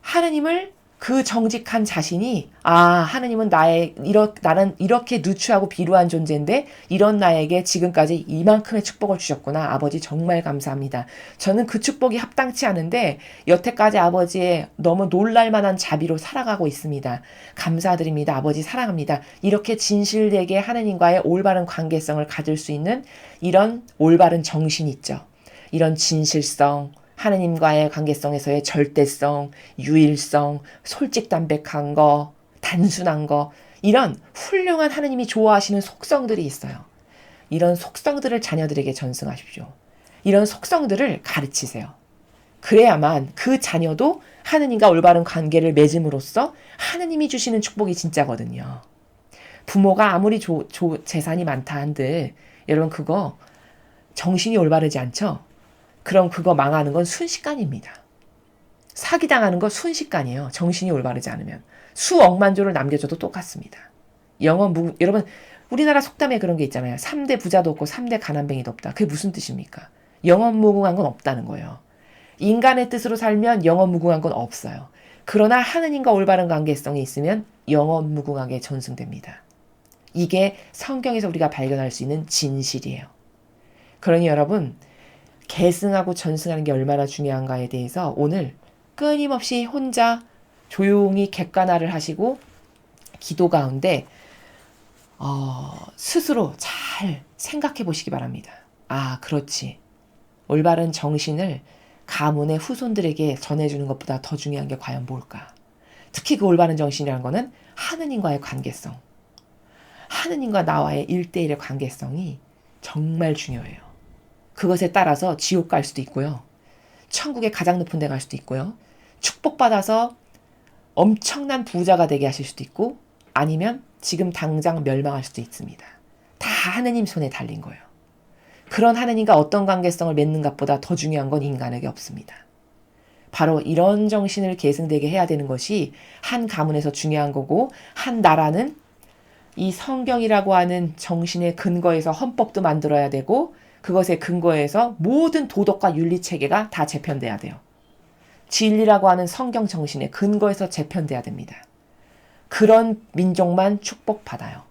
하느님을 그 정직한 자신이 하느님은 나는 이렇게 누추하고 비루한 존재인데 이런 나에게 지금까지 이만큼의 축복을 주셨구나. 아버지 정말 감사합니다. 저는 그 축복이 합당치 않은데 여태까지 아버지의 너무 놀랄만한 자비로 살아가고 있습니다. 감사드립니다. 아버지 사랑합니다. 이렇게 진실되게 하느님과의 올바른 관계성을 가질 수 있는 이런 올바른 정신 있죠. 이런 진실성, 하느님과의 관계성에서의 절대성, 유일성, 솔직담백한 거, 단순한 거, 이런 훌륭한 하느님이 좋아하시는 속성들이 있어요. 이런 속성들을 자녀들에게 전승하십시오. 이런 속성들을 가르치세요. 그래야만 그 자녀도 하느님과 올바른 관계를 맺음으로써 하느님이 주시는 축복이 진짜거든요. 부모가 아무리 재산이 많다 한들 여러분 그거 정신이 올바르지 않죠? 그럼 그거 망하는 건 순식간입니다. 사기당하는 건 순식간이에요. 정신이 올바르지 않으면. 수억만조를 남겨줘도 똑같습니다. 여러분 우리나라 속담에 그런 게 있잖아요. 3대 부자도 없고 3대 가난뱅이도 없다. 그게 무슨 뜻입니까? 영원무궁한 건 없다는 거예요. 인간의 뜻으로 살면 영원무궁한 건 없어요. 그러나 하느님과 올바른 관계성이 있으면 영원무궁하게 전승됩니다. 이게 성경에서 우리가 발견할 수 있는 진실이에요. 그러니 여러분 계승하고 전승하는 게 얼마나 중요한가에 대해서 오늘 끊임없이 혼자 조용히 객관화를 하시고 기도 가운데 스스로 잘 생각해 보시기 바랍니다. 그렇지. 올바른 정신을 가문의 후손들에게 전해주는 것보다 더 중요한 게 과연 뭘까? 특히 그 올바른 정신이라는 거는 하느님과의 관계성. 하느님과 나와의 1대1의 관계성이 정말 중요해요. 그것에 따라서 지옥 갈 수도 있고요. 천국의 가장 높은 데 갈 수도 있고요. 축복받아서 엄청난 부자가 되게 하실 수도 있고 아니면 지금 당장 멸망할 수도 있습니다. 다 하느님 손에 달린 거예요. 그런 하느님과 어떤 관계성을 맺는 것보다 더 중요한 건 인간에게 없습니다. 바로 이런 정신을 계승되게 해야 되는 것이 한 가문에서 중요한 거고 한 나라는 이 성경이라고 하는 정신의 근거에서 헌법도 만들어야 되고 그것의 근거에서 모든 도덕과 윤리체계가 다 재편돼야 돼요. 진리라고 하는 성경 정신의 근거에서 재편돼야 됩니다. 그런 민족만 축복받아요.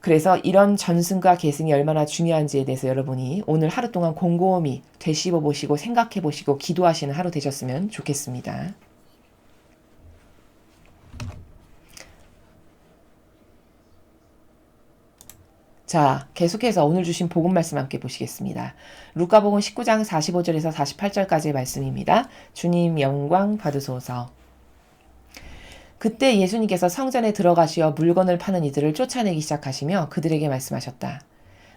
그래서 이런 전승과 계승이 얼마나 중요한지에 대해서 여러분이 오늘 하루 동안 곰곰이 되씹어 보시고 생각해 보시고 기도하시는 하루 되셨으면 좋겠습니다. 자, 계속해서 오늘 주신 복음 말씀 함께 보시겠습니다. 루카복음 19장 45절에서 48절까지의 말씀입니다. 주님 영광 받으소서. 그때 예수님께서 성전에 들어가시어 물건을 파는 이들을 쫓아내기 시작하시며 그들에게 말씀하셨다.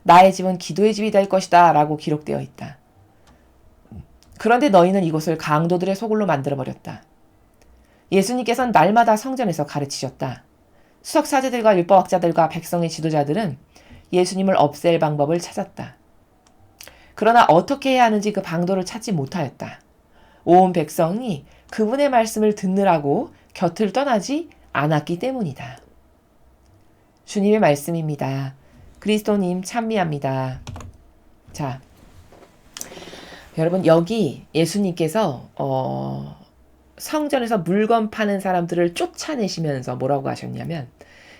나의 집은 기도의 집이 될 것이다 라고 기록되어 있다. 그런데 너희는 이곳을 강도들의 소굴로 만들어버렸다. 예수님께서는 날마다 성전에서 가르치셨다. 수석사제들과 율법학자들과 백성의 지도자들은 예수님을 없앨 방법을 찾았다. 그러나 어떻게 해야 하는지 그 방도를 찾지 못하였다. 온 백성이 그분의 말씀을 듣느라고 곁을 떠나지 않았기 때문이다. 주님의 말씀입니다. 그리스도님 찬미합니다. 자, 여러분 여기 예수님께서 성전에서 물건 파는 사람들을 쫓아내시면서 뭐라고 하셨냐면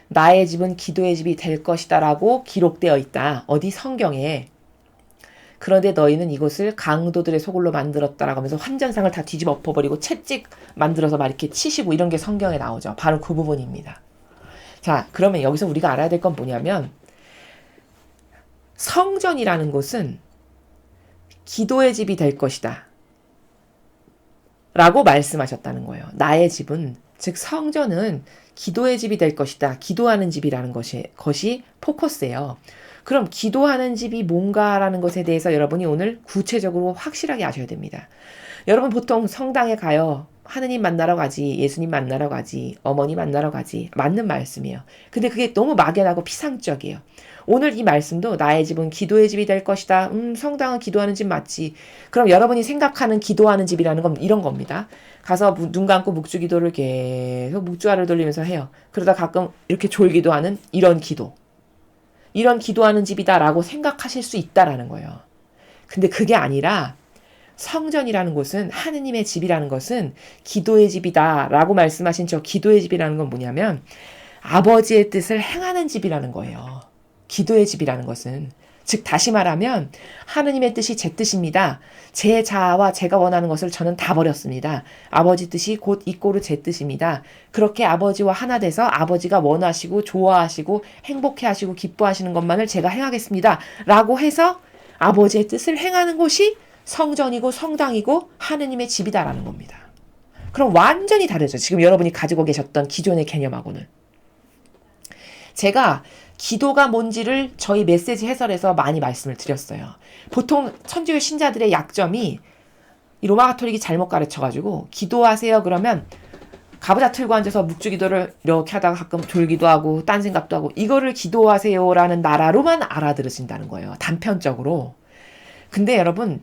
나의 집은 기도의 집이 될 것이다 라고 기록되어 있다. 어디 성경에. 그런데 너희는 이곳을 강도들의 소굴로 만들었다라고 하면서 환전상을 다 뒤집어 엎어버리고 채찍 만들어서 막 이렇게 치시고 이런 게 성경에 나오죠. 바로 그 부분입니다. 자, 그러면 여기서 우리가 알아야 될 건 뭐냐면 성전이라는 곳은 기도의 집이 될 것이다 라고 말씀하셨다는 거예요. 나의 집은, 즉 성전은 기도의 집이 될 것이다. 기도하는 집이라는 것이 포커스예요. 그럼 기도하는 집이 뭔가라는 것에 대해서 여러분이 오늘 구체적으로 확실하게 아셔야 됩니다. 여러분 보통 성당에 가요. 하느님 만나러 가지, 예수님 만나러 가지, 어머니 만나러 가지. 맞는 말씀이에요. 근데 그게 너무 막연하고 피상적이에요. 오늘 이 말씀도 나의 집은 기도의 집이 될 것이다. 성당은 기도하는 집 맞지. 그럼 여러분이 생각하는 기도하는 집이라는 건 이런 겁니다. 가서 눈 감고 묵주기도를 계속 묵주알을 돌리면서 해요. 그러다 가끔 이렇게 졸기도 하는 이런 기도. 이런 기도하는 집이다라고 생각하실 수 있다라는 거예요. 근데 그게 아니라 성전이라는 곳은 하느님의 집이라는 것은 기도의 집이다라고 말씀하신 저 기도의 집이라는 건 뭐냐면 아버지의 뜻을 행하는 집이라는 거예요. 기도의 집이라는 것은. 즉 다시 말하면 하느님의 뜻이 제 뜻입니다. 제 자아와 제가 원하는 것을 저는 다 버렸습니다. 아버지 뜻이 곧 이꼬르 제 뜻입니다. 그렇게 아버지와 하나 돼서 아버지가 원하시고 좋아하시고 행복해하시고 기뻐하시는 것만을 제가 행하겠습니다. 라고 해서 아버지의 뜻을 행하는 곳이 성전이고 성당이고 하느님의 집이다라는 겁니다. 그럼 완전히 다르죠. 지금 여러분이 가지고 계셨던 기존의 개념하고는. 제가 기도가 뭔지를 저희 메시지 해설에서 많이 말씀을 드렸어요. 보통 천주교 신자들의 약점이 이 로마 가톨릭이 잘못 가르쳐가지고 기도하세요 그러면 가부좌 틀고 앉아서 묵주기도를 이렇게 하다가 가끔 졸기도 하고 딴 생각도 하고 이거를 기도하세요라는 나라로만 알아들으신다는 거예요. 단편적으로. 근데 여러분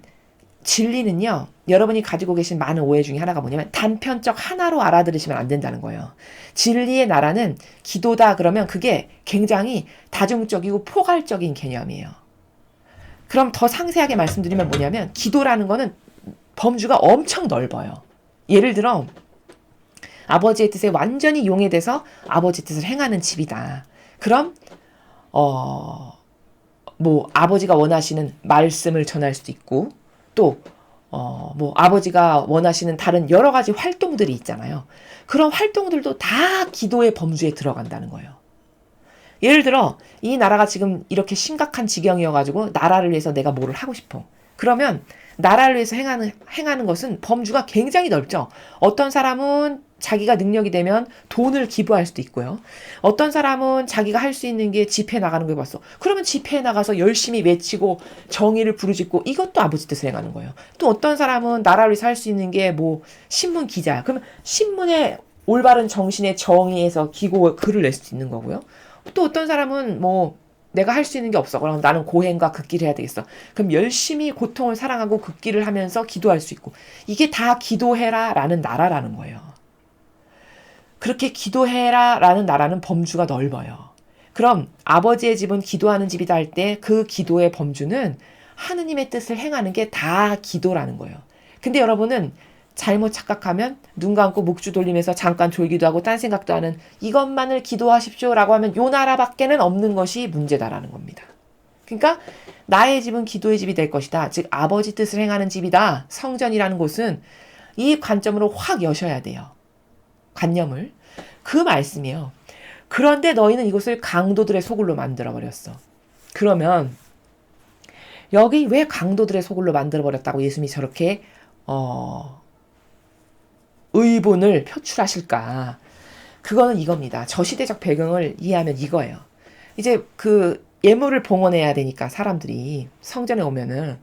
진리는요. 여러분이 가지고 계신 많은 오해 중에 하나가 뭐냐면 단편적 하나로 알아들으시면 안 된다는 거예요. 진리의 나라는 기도다 그러면 그게 굉장히 다중적이고 포괄적인 개념이에요. 그럼 더 상세하게 말씀드리면 뭐냐면 기도라는 거는 범주가 엄청 넓어요. 예를 들어 아버지의 뜻에 완전히 용해돼서 아버지 뜻을 행하는 집이다. 그럼 아버지가 원하시는 말씀을 전할 수도 있고 또 아버지가 원하시는 다른 여러 가지 활동들이 있잖아요. 그런 활동들도 다 기도의 범주에 들어간다는 거예요. 예를 들어 이 나라가 지금 이렇게 심각한 지경이어가지고 나라를 위해서 내가 뭐를 하고 싶어. 그러면 나라를 위해서 행하는 것은 범주가 굉장히 넓죠. 어떤 사람은 자기가 능력이 되면 돈을 기부할 수도 있고요. 어떤 사람은 자기가 할 수 있는 게 집회에 나가는 걸 봤어. 그러면 집회에 나가서 열심히 외치고 정의를 부르짖고 이것도 아버지 뜻을 행하는 거예요. 또 어떤 사람은 나라를 위해서 할 수 있는 게 신문 기자야. 그러면 신문에 올바른 정신의 정의에서 글을 낼 수도 있는 거고요. 또 어떤 사람은 내가 할 수 있는 게 없어. 그럼 나는 고행과 극기를 해야 되겠어. 그럼 열심히 고통을 사랑하고 극기를 하면서 기도할 수 있고 이게 다 기도해라라는 나라라는 거예요. 그렇게 기도해라라는 나라는 범주가 넓어요. 그럼 아버지의 집은 기도하는 집이다 할 때 그 기도의 범주는 하느님의 뜻을 행하는 게 다 기도라는 거예요. 근데 여러분은 잘못 착각하면 눈 감고 목주 돌리면서 잠깐 졸기도 하고 딴 생각도 하는 이것만을 기도하십시오라고 하면 요 나라밖에는 없는 것이 문제다라는 겁니다. 그러니까 나의 집은 기도의 집이 될 것이다. 즉 아버지 뜻을 행하는 집이다. 성전이라는 곳은 이 관점으로 확 여셔야 돼요. 관념을. 그 말씀이에요. 그런데 너희는 이곳을 강도들의 소굴로 만들어버렸어. 그러면 여기 왜 강도들의 소굴로 만들어버렸다고 예수님이 저렇게 의본을 표출하실까? 그거는 이겁니다. 저 시대적 배경을 이해하면 이거예요. 이제 그 예물을 봉헌해야 되니까 사람들이 성전에 오면은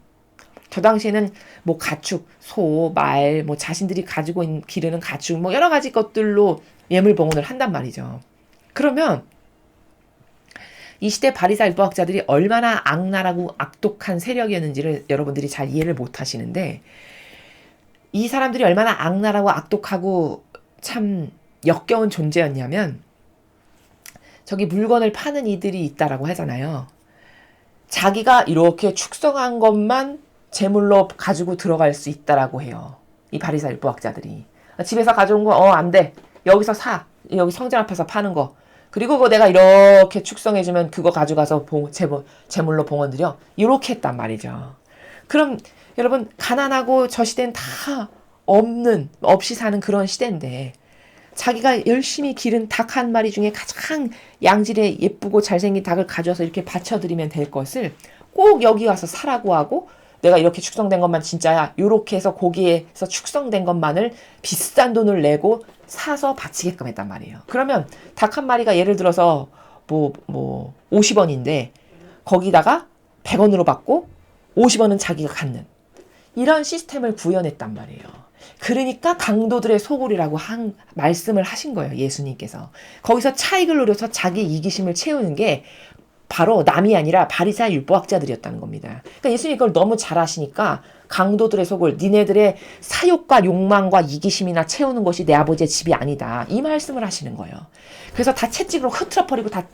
저 당시에는 뭐 가축, 소, 말, 뭐 자신들이 가지고 있는 기르는 가축, 뭐 여러 가지 것들로 예물 봉헌을 한단 말이죠. 그러면 이 시대 바리사 율법학자들이 얼마나 악랄하고 악독한 세력이었는지를 여러분들이 잘 이해를 못 하시는데 이 사람들이 얼마나 악랄하고 악독하고 참 역겨운 존재였냐면 저기 물건을 파는 이들이 있다라고 하잖아요. 자기가 이렇게 축성한 것만 제물로 가지고 들어갈 수 있다라고 해요. 이 바리사 율법학자들이. 집에서 가져온 거 안 돼. 여기서 사. 여기 성전 앞에서 파는 거. 그리고 그거 내가 이렇게 축성해주면 그거 가져가서 제물로 봉헌 드려. 이렇게 했단 말이죠. 그럼 여러분 가난하고 저 시대는 다 없이 사는 그런 시대인데 자기가 열심히 기른 닭 한 마리 중에 가장 양질의 예쁘고 잘생긴 닭을 가져와서 이렇게 바쳐드리면 될 것을 꼭 여기 와서 사라고 하고 내가 이렇게 축성된 것만 진짜야. 요렇게 해서 거기에서 축성된 것만을 비싼 돈을 내고 사서 바치게끔 했단 말이에요. 그러면 닭 한 마리가 예를 들어서 뭐 50원인데 거기다가 100원으로 받고 50원은 자기가 갖는 이런 시스템을 구현했단 말이에요. 그러니까 강도들의 소굴이라고 말씀을 하신 거예요. 예수님께서. 거기서 차익을 노려서 자기 이기심을 채우는 게 바로 남이 아니라 바리사 율법학자들이었다는 겁니다. 그러니까 예수님이 그걸 너무 잘 아시니까 강도들의 속을 니네들의 사욕과 욕망과 이기심이나 채우는 것이 내 아버지의 집이 아니다. 이 말씀을 하시는 거예요. 그래서 다 채찍으로 흐트러버리고 다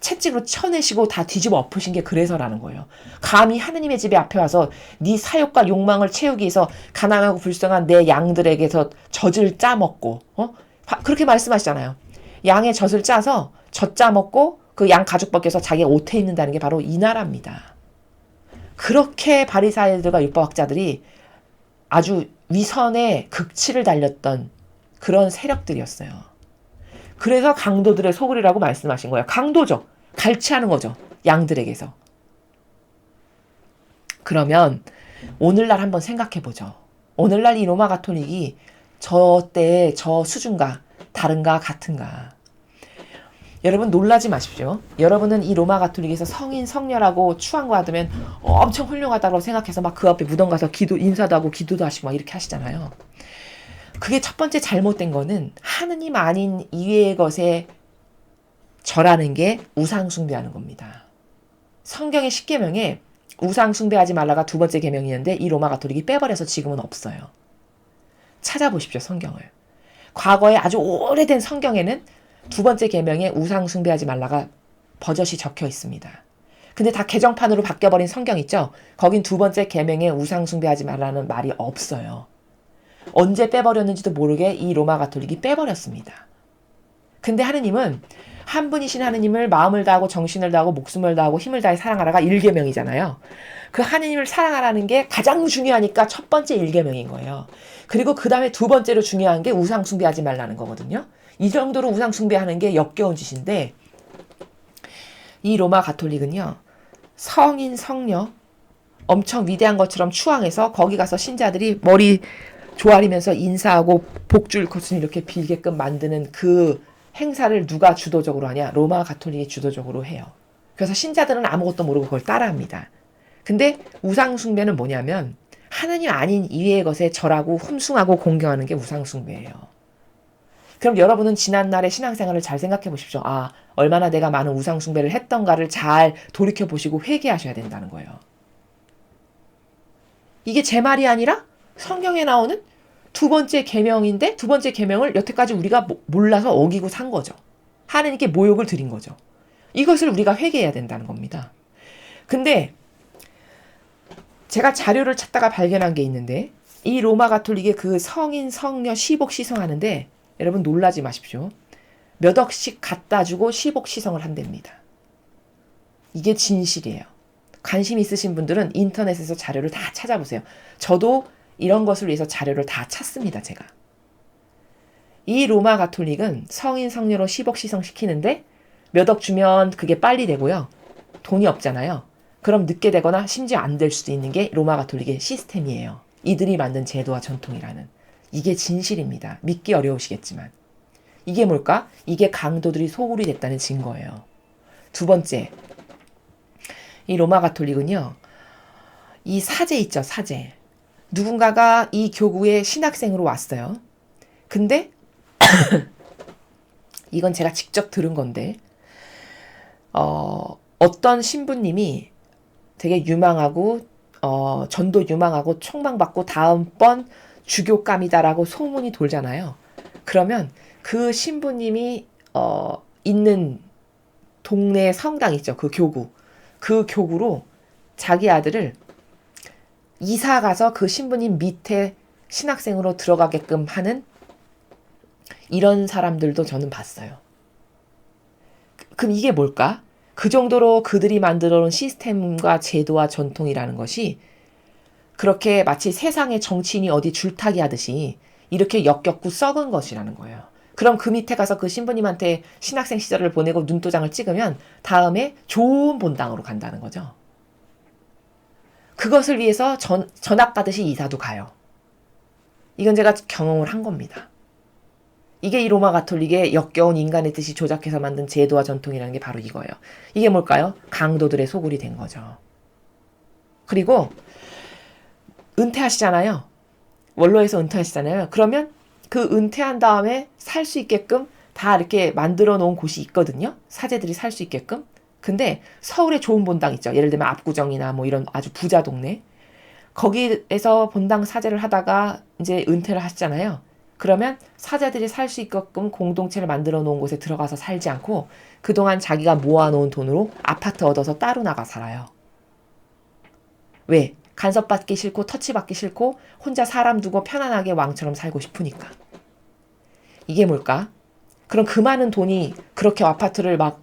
채찍으로 쳐내시고 다 뒤집어 엎으신 게 그래서라는 거예요. 감히 하느님의 집에 앞에 와서 네 사욕과 욕망을 채우기 위해서 가난하고 불쌍한 내 양들에게서 젖을 짜먹고 그렇게 말씀하시잖아요. 양의 젖을 짜서 젖 짜먹고 그 양 가죽 벗겨서 자기가 옷에 입는다는 게 바로 이 나라입니다. 그렇게 바리사이들과 율법학자들이 아주 위선의 극치를 달렸던 그런 세력들이었어요. 그래서 강도들의 소굴이라고 말씀하신 거예요. 강도죠. 갈취하는 거죠. 양들에게서. 그러면 오늘날 한번 생각해보죠. 오늘날 이 로마 가톨릭이 저 때의 저 수준과 다른가 같은가. 여러분 놀라지 마십시오. 여러분은 이 로마 가톨릭에서 성인 성녀라고 추앙과 받으면 엄청 훌륭하다고 생각해서 막 그 앞에 무덤 가서 인사도 하고 기도도 하시고 막 이렇게 하시잖아요. 그게 첫 번째 잘못된 거는 하느님 아닌 이외의 것에 절하는 게 우상 숭배하는 겁니다. 성경의 10계명에 우상 숭배하지 말라가 두 번째 계명이었는데 이 로마 가톨릭이 빼버려서 지금은 없어요. 찾아보십시오. 성경을. 과거에 아주 오래된 성경에는 두 번째 계명에 우상 숭배하지 말라가 버젓이 적혀 있습니다. 근데 다 개정판으로 바뀌어버린 성경 있죠? 거긴 두 번째 계명에 우상 숭배하지 말라는 말이 없어요. 언제 빼버렸는지도 모르게 이 로마 가톨릭이 빼버렸습니다. 근데 하느님은 한 분이신 하느님을 마음을 다하고 정신을 다하고 목숨을 다하고 힘을 다해 사랑하라가 1계명이잖아요. 그 하느님을 사랑하라는 게 가장 중요하니까 첫 번째 1계명인 거예요. 그리고 그 다음에 두 번째로 중요한 게 우상 숭배하지 말라는 거거든요. 이 정도로 우상 숭배하는 게 역겨운 짓인데 이 로마 가톨릭은요. 성인 성녀 엄청 위대한 것처럼 추앙해서 거기 가서 신자들이 머리 조아리면서 인사하고 복줄 것은 이렇게 빌게끔 만드는 그 행사를 누가 주도적으로 하냐? 로마 가톨릭이 주도적으로 해요. 그래서 신자들은 아무것도 모르고 그걸 따라합니다. 근데 우상 숭배는 뭐냐면 하느님 아닌 이외의 것에 절하고 흠숭하고 공경하는 게 우상 숭배예요. 그럼 여러분은 지난날의 신앙생활을 잘 생각해 보십시오. 얼마나 내가 많은 우상 숭배를 했던가를 잘 돌이켜 보시고 회개하셔야 된다는 거예요. 이게 제 말이 아니라 성경에 나오는 두 번째 계명인데 두 번째 계명을 여태까지 우리가 몰라서 어기고 산 거죠. 하느님께 모욕을 드린 거죠. 이것을 우리가 회개해야 된다는 겁니다. 근데 제가 자료를 찾다가 발견한 게 있는데 이 로마 가톨릭의 그 성인 성녀 10억 시성하는데 여러분 놀라지 마십시오. 몇 억씩 갖다 주고 10억 시성을 한답니다. 이게 진실이에요. 관심 있으신 분들은 인터넷에서 자료를 다 찾아보세요. 저도 이런 것을 위해서 자료를 다 찾습니다. 제가. 이 로마 가톨릭은 성인 성녀로 10억 시성시키는데 몇 억 주면 그게 빨리 되고요. 돈이 없잖아요. 그럼 늦게 되거나 심지어 안 될 수도 있는 게 로마 가톨릭의 시스템이에요. 이들이 만든 제도와 전통이라는. 이게 진실입니다. 믿기 어려우시겠지만. 이게 뭘까? 이게 강도들이 소굴이 됐다는 증거예요. 두 번째, 이 로마 가톨릭은요. 이 사제 있죠, 사제. 누군가가 이 교구에 신학생으로 왔어요. 근데 이건 제가 직접 들은 건데 어떤 신부님이 되게 유망하고 전도 유망하고 총망받고 다음번 주교감이다라고 소문이 돌잖아요. 그러면 그 신부님이 있는 동네 성당 있죠. 그 교구. 그 교구로 자기 아들을 이사 가서 그 신부님 밑에 신학생으로 들어가게끔 하는 이런 사람들도 저는 봤어요. 그럼 이게 뭘까? 그 정도로 그들이 만들어 놓은 시스템과 제도와 전통이라는 것이 그렇게 마치 세상의 정치인이 어디 줄타기 하듯이 이렇게 역겹고 썩은 것이라는 거예요. 그럼 그 밑에 가서 그 신부님한테 신학생 시절을 보내고 눈도장을 찍으면 다음에 좋은 본당으로 간다는 거죠. 그것을 위해서 전학가듯이 이사도 가요. 이건 제가 경험을 한 겁니다. 이게 이 로마 가톨릭의 역겨운 인간의 뜻이 조작해서 만든 제도와 전통이라는 게 바로 이거예요. 이게 뭘까요? 강도들의 소굴이 된 거죠. 그리고 은퇴하시잖아요. 원로에서 은퇴하시잖아요. 그러면 그 은퇴한 다음에 살 수 있게끔 다 이렇게 만들어 놓은 곳이 있거든요. 사제들이 살 수 있게끔. 근데 서울에 좋은 본당 있죠. 예를 들면 압구정이나 뭐 이런 아주 부자 동네. 거기에서 본당 사제를 하다가 이제 은퇴를 하시잖아요. 그러면 사제들이 살 수 있게끔 공동체를 만들어 놓은 곳에 들어가서 살지 않고 그동안 자기가 모아놓은 돈으로 아파트 얻어서 따로 나가 살아요. 왜? 간섭받기 싫고 터치받기 싫고 혼자 사람 두고 편안하게 왕처럼 살고 싶으니까. 이게 뭘까? 그럼 그 많은 돈이 그렇게 아파트를 막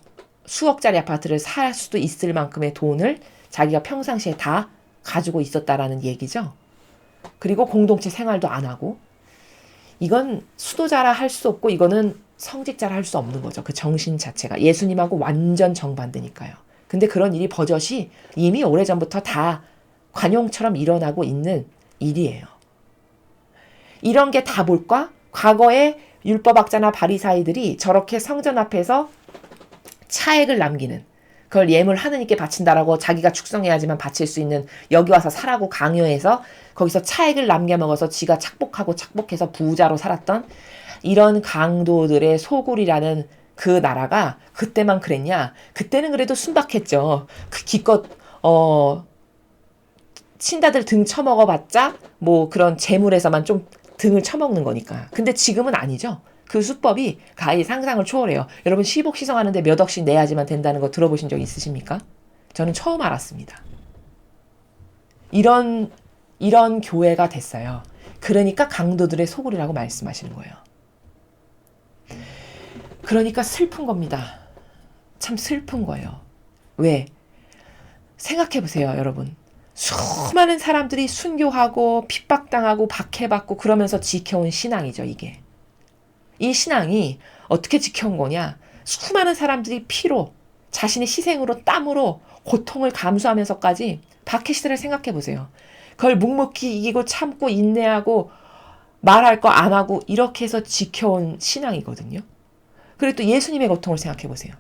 수억짜리 아파트를 살 수도 있을 만큼의 돈을 자기가 평상시에 다 가지고 있었다라는 얘기죠. 그리고 공동체 생활도 안 하고 이건 수도자라 할 수 없고 이거는 성직자라 할 수 없는 거죠. 그 정신 자체가 예수님하고 완전 정반대니까요. 근데 그런 일이 버젓이 이미 오래전부터 다 관용처럼 일어나고 있는 일이에요. 이런 게 다 뭘까? 과거에 율법학자나 바리사이들이 저렇게 성전 앞에서 차액을 남기는 그걸 예물 하느님께 바친다라고 자기가 축성해야지만 바칠 수 있는 여기 와서 사라고 강요해서 거기서 차액을 남겨 먹어서 지가 착복해서 부자로 살았던 이런 강도들의 소굴이라는 그 나라가 그때만 그랬냐? 그때는 그래도 순박했죠. 그 기껏 친다들 등 쳐먹어봤자 뭐 그런 재물에서만 좀 등을 쳐먹는 거니까. 근데 지금은 아니죠. 그 수법이 가히 상상을 초월해요. 여러분 10억 시성하는데 몇 억씩 내야지만 된다는 거 들어보신 적 있으십니까? 저는 처음 알았습니다. 이런 교회가 됐어요. 그러니까 강도들의 소굴이라고 말씀하시는 거예요. 그러니까 슬픈 겁니다. 참 슬픈 거예요. 왜? 생각해보세요, 여러분. 수많은 사람들이 순교하고 핍박당하고 박해받고 그러면서 지켜온 신앙이죠, 이게. 이 신앙이 어떻게 지켜온 거냐? 수많은 사람들이 피로, 자신의 희생으로, 땀으로 고통을 감수하면서까지 박해 시대를 생각해 보세요. 그걸 묵묵히 이기고 참고 인내하고 말할 거 안 하고 이렇게 해서 지켜온 신앙이거든요. 그리고 또 예수님의 고통을 생각해 보세요.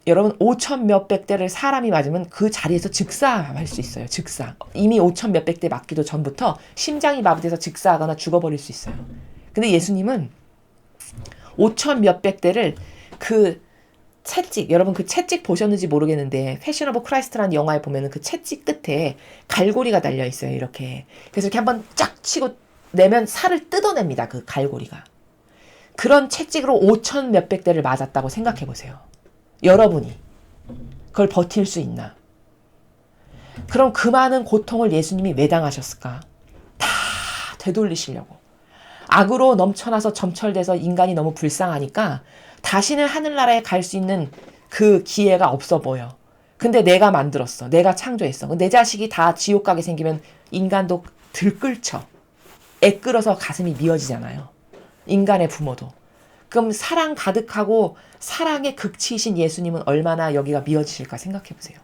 여러분 5천 몇백 대를 사람이 맞으면 그 자리에서 즉사할 수 있어요. 즉사. 이미 5천 몇백 대 맞기도 전부터 심장이 마비돼서 즉사하거나 죽어버릴 수 있어요. 근데 예수님은 5천 몇백 대를 그 채찍, 여러분 그 채찍 보셨는지 모르겠는데 패션 오브 크라이스트라는 영화에 보면은 그 채찍 끝에 갈고리가 달려 있어요. 이렇게. 그래서 이렇게 한번 쫙 치고 내면 살을 뜯어냅니다. 그 갈고리가. 그런 채찍으로 5천 몇백 대를 맞았다고 생각해 보세요. 여러분이 그걸 버틸 수 있나? 그럼 그 많은 고통을 예수님이 왜 당하셨을까? 다 되돌리시려고. 악으로 넘쳐나서 점철돼서 인간이 너무 불쌍하니까 다시는 하늘나라에 갈 수 있는 그 기회가 없어 보여. 근데 내가 만들었어. 내가 창조했어. 내 자식이 다 지옥 가게 생기면 인간도 들끓쳐. 애끓어서 가슴이 미어지잖아요. 인간의 부모도. 그럼 사랑 가득하고 사랑의 극치이신 예수님은 얼마나 여기가 미어지실까 생각해 보세요.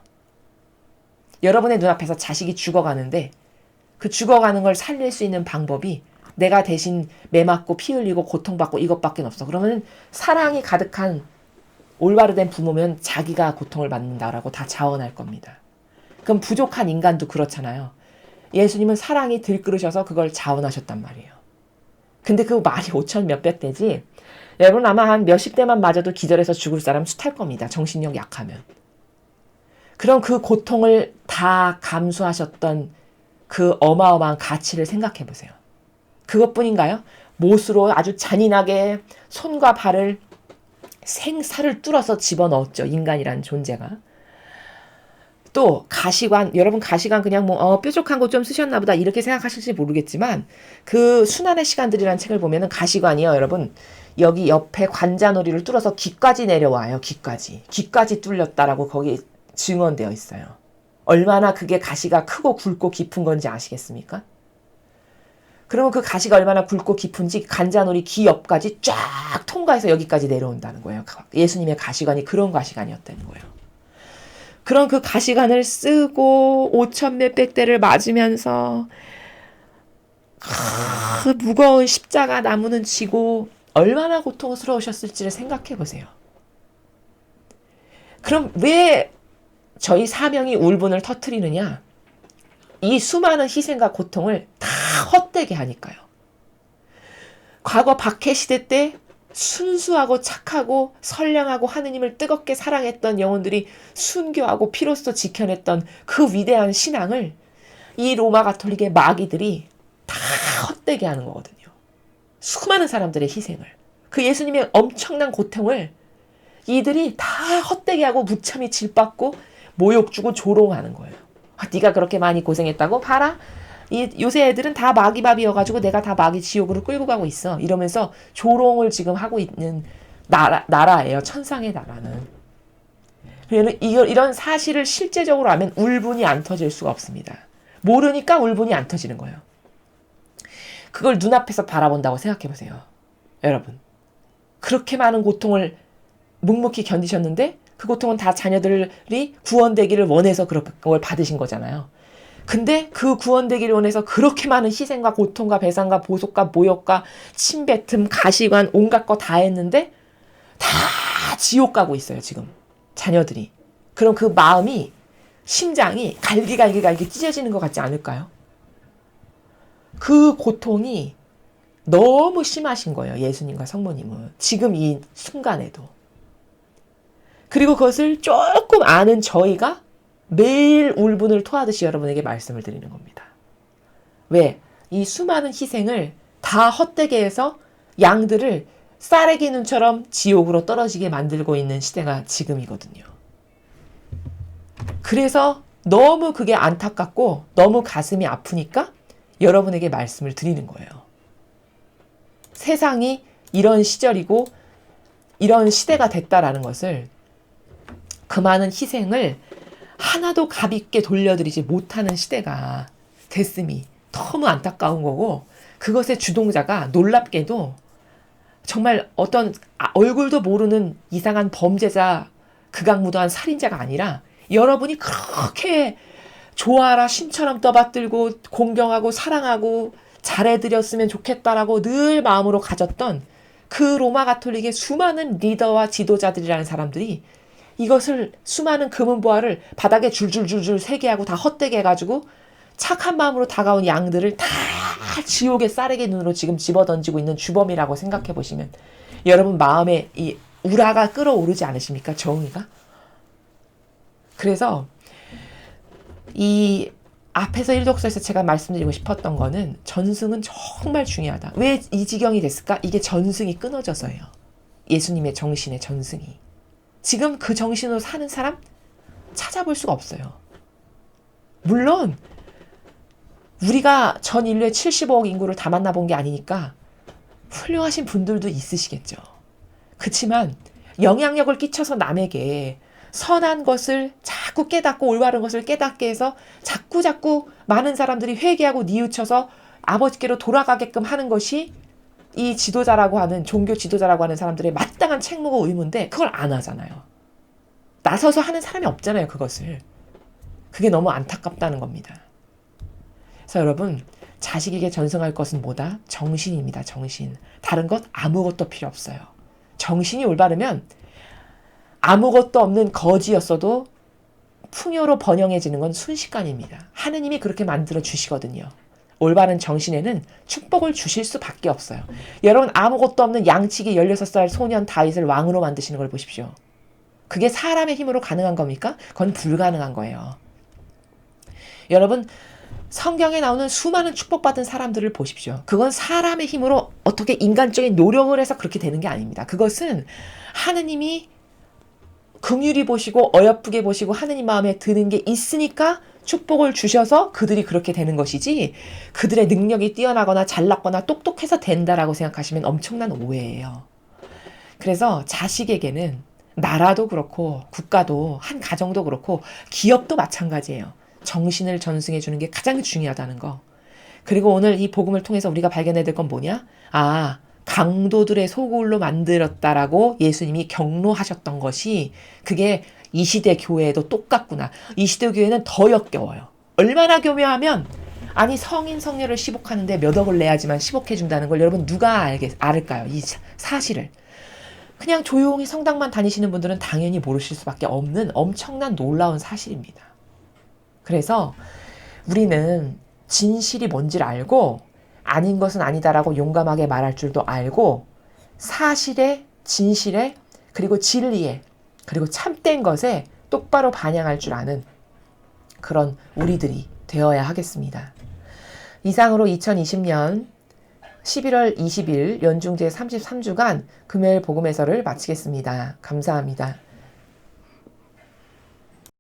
여러분의 눈앞에서 자식이 죽어가는데 그 죽어가는 걸 살릴 수 있는 방법이 내가 대신 매 맞고 피 흘리고 고통받고 이것밖에 없어. 그러면 사랑이 가득한 올바르된 부모면 자기가 고통을 받는다라고 다 자원할 겁니다. 그럼 부족한 인간도 그렇잖아요. 예수님은 사랑이 들끓으셔서 그걸 자원하셨단 말이에요. 근데 그 말이 5천 몇백 대지 여러분 아마 한 몇십 대만 맞아도 기절해서 죽을 사람 숱할 겁니다. 정신력 약하면. 그럼 그 고통을 다 감수하셨던 그 어마어마한 가치를 생각해 보세요. 그것뿐인가요? 못으로 아주 잔인하게 손과 발을 생살을 뚫어서 집어넣었죠. 인간이라는 존재가. 또 가시관, 여러분 가시관 그냥 뭐 뾰족한 거 좀 쓰셨나 보다 이렇게 생각하실지 모르겠지만 그 순환의 시간들이라는 책을 보면은 가시관이요. 여러분 여기 옆에 관자놀이를 뚫어서 귀까지 내려와요. 귀까지 뚫렸다라고 거기 증언되어 있어요. 얼마나 그게 가시가 크고 굵고 깊은 건지 아시겠습니까? 그러면 그 가시가 얼마나 굵고 깊은지 관자놀이 귀 옆까지 쫙 통과해서 여기까지 내려온다는 거예요. 예수님의 가시관이 그런 가시관이었다는 거예요. 그런 그 가시관을 쓰고 5천 몇백 대를 맞으면서 그 무거운 십자가 나무는 지고 얼마나 고통스러우셨을지를 생각해 보세요. 그럼 왜 저희 사명이 울분을 터뜨리느냐? 이 수많은 희생과 고통을 다 헛되게 하니까요. 과거 박해시대 때 순수하고 착하고 선량하고 하느님을 뜨겁게 사랑했던 영혼들이 순교하고 피로써 지켜냈던 그 위대한 신앙을 이 로마 가톨릭의 마귀들이 다 헛되게 하는 거거든요. 수많은 사람들의 희생을. 그 예수님의 엄청난 고통을 이들이 다 헛되게 하고 무참히 질받고 모욕 주고 조롱하는 거예요. 네가 그렇게 많이 고생했다고? 봐라. 요새 애들은 다 마귀밥이어가지고 내가 다 마귀 지옥으로 끌고 가고 있어. 이러면서 조롱을 지금 하고 있는 나라예요. 천상의 나라는. 이런 사실을 실제적으로 하면 울분이 안 터질 수가 없습니다. 모르니까 울분이 안 터지는 거예요. 그걸 눈앞에서 바라본다고 생각해보세요. 여러분. 그렇게 많은 고통을 묵묵히 견디셨는데 그 고통은 다 자녀들이 구원되기를 원해서 그걸 받으신 거잖아요. 근데 그 구원되기를 원해서 그렇게 많은 희생과 고통과 배상과 보속과 모욕과 침뱉음, 가시관, 온갖 거 다 했는데 다 지옥 가고 있어요, 지금. 자녀들이. 그럼 그 마음이, 심장이 갈기갈기 찢어지는 것 같지 않을까요? 그 고통이 너무 심하신 거예요, 예수님과 성모님은. 지금 이 순간에도. 그리고 그것을 조금 아는 저희가 매일 울분을 토하듯이 여러분에게 말씀을 드리는 겁니다. 왜? 이 수많은 희생을 다 헛되게 해서 양들을 쌀에기 눈처럼 지옥으로 떨어지게 만들고 있는 시대가 지금이거든요. 그래서 너무 그게 안타깝고 너무 가슴이 아프니까 여러분에게 말씀을 드리는 거예요. 세상이 이런 시절이고 이런 시대가 됐다라는 것을, 그 많은 희생을 하나도 값있게 돌려드리지 못하는 시대가 됐음이 너무 안타까운 거고, 그것의 주동자가 놀랍게도 정말 어떤 얼굴도 모르는 이상한 범죄자, 극악무도한 살인자가 아니라 여러분이 그렇게 좋아라 신처럼 떠받들고 공경하고 사랑하고 잘해드렸으면 좋겠다라고 늘 마음으로 가졌던 그 로마 가톨릭의 수많은 리더와 지도자들이라는 사람들이 이것을, 수많은 금은보화를 바닥에 줄줄줄줄 세게 하고 다 헛되게 해가지고 착한 마음으로 다가온 양들을 다 지옥의 쌀에게 눈으로 지금 집어던지고 있는 주범이라고 생각해 보시면 여러분 마음에 이 우라가 끓어오르지 않으십니까? 정의가? 그래서 이 앞에서 1독서에서 제가 말씀드리고 싶었던 거는, 전승은 정말 중요하다. 왜 이 지경이 됐을까? 이게 전승이 끊어져서예요. 예수님의 정신의 전승이. 지금 그 정신으로 사는 사람 찾아볼 수가 없어요. 물론 우리가 전 인류의 75억 인구를 다 만나본 게 아니니까 훌륭하신 분들도 있으시겠죠. 그렇지만 영향력을 끼쳐서 남에게 선한 것을 자꾸 깨닫고 올바른 것을 깨닫게 해서 자꾸 많은 사람들이 회개하고 뉘우쳐서 아버지께로 돌아가게끔 하는 것이 이 지도자라고 하는, 종교 지도자라고 하는 사람들의 마땅한 책무고 의무인데 그걸 안 하잖아요. 나서서 하는 사람이 없잖아요, 그것을. 그게 너무 안타깝다는 겁니다. 그래서 여러분, 자식에게 전승할 것은 뭐다? 정신입니다. 정신. 다른 것 아무것도 필요 없어요. 정신이 올바르면 아무것도 없는 거지였어도 풍요로 번영해지는 건 순식간입니다. 하느님이 그렇게 만들어 주시거든요. 올바른 정신에는 축복을 주실 수밖에 없어요. 여러분, 아무것도 없는 양치기 16살 소년 다윗을 왕으로 만드시는 걸 보십시오. 그게 사람의 힘으로 가능한 겁니까? 그건 불가능한 거예요. 여러분, 성경에 나오는 수많은 축복받은 사람들을 보십시오. 그건 사람의 힘으로 어떻게 인간적인 노력을 해서 그렇게 되는 게 아닙니다. 그것은 하느님이 긍휼히 보시고 어여쁘게 보시고 하느님 마음에 드는 게 있으니까 축복을 주셔서 그들이 그렇게 되는 것이지, 그들의 능력이 뛰어나거나 잘났거나 똑똑해서 된다라고 생각하시면 엄청난 오해예요. 그래서 자식에게는 나라도 그렇고 국가도, 한 가정도 그렇고 기업도 마찬가지예요. 정신을 전승해 주는 게 가장 중요하다는 거. 그리고 오늘 이 복음을 통해서 우리가 발견해야 될 건 뭐냐? 아, 강도들의 소굴로 만들었다라고 예수님이 경로하셨던 것이, 그게 이 시대 교회에도 똑같구나. 이 시대 교회는 더 역겨워요. 얼마나 교묘하면, 아니 성인 성녀를 시복하는데 몇 억을 내야지만 시복해준다는 걸 여러분 누가 알을까요? 이 사실을. 그냥 조용히 성당만 다니시는 분들은 당연히 모르실 수밖에 없는 엄청난 놀라운 사실입니다. 그래서 우리는 진실이 뭔지를 알고 아닌 것은 아니다라고 용감하게 말할 줄도 알고, 사실에, 진실에, 그리고 진리에, 그리고 참된 것에 똑바로 반영할 줄 아는 그런 우리들이 되어야 하겠습니다. 이상으로 2020년 11월 20일 연중제 33주간 금요일 복음해설을 마치겠습니다. 감사합니다.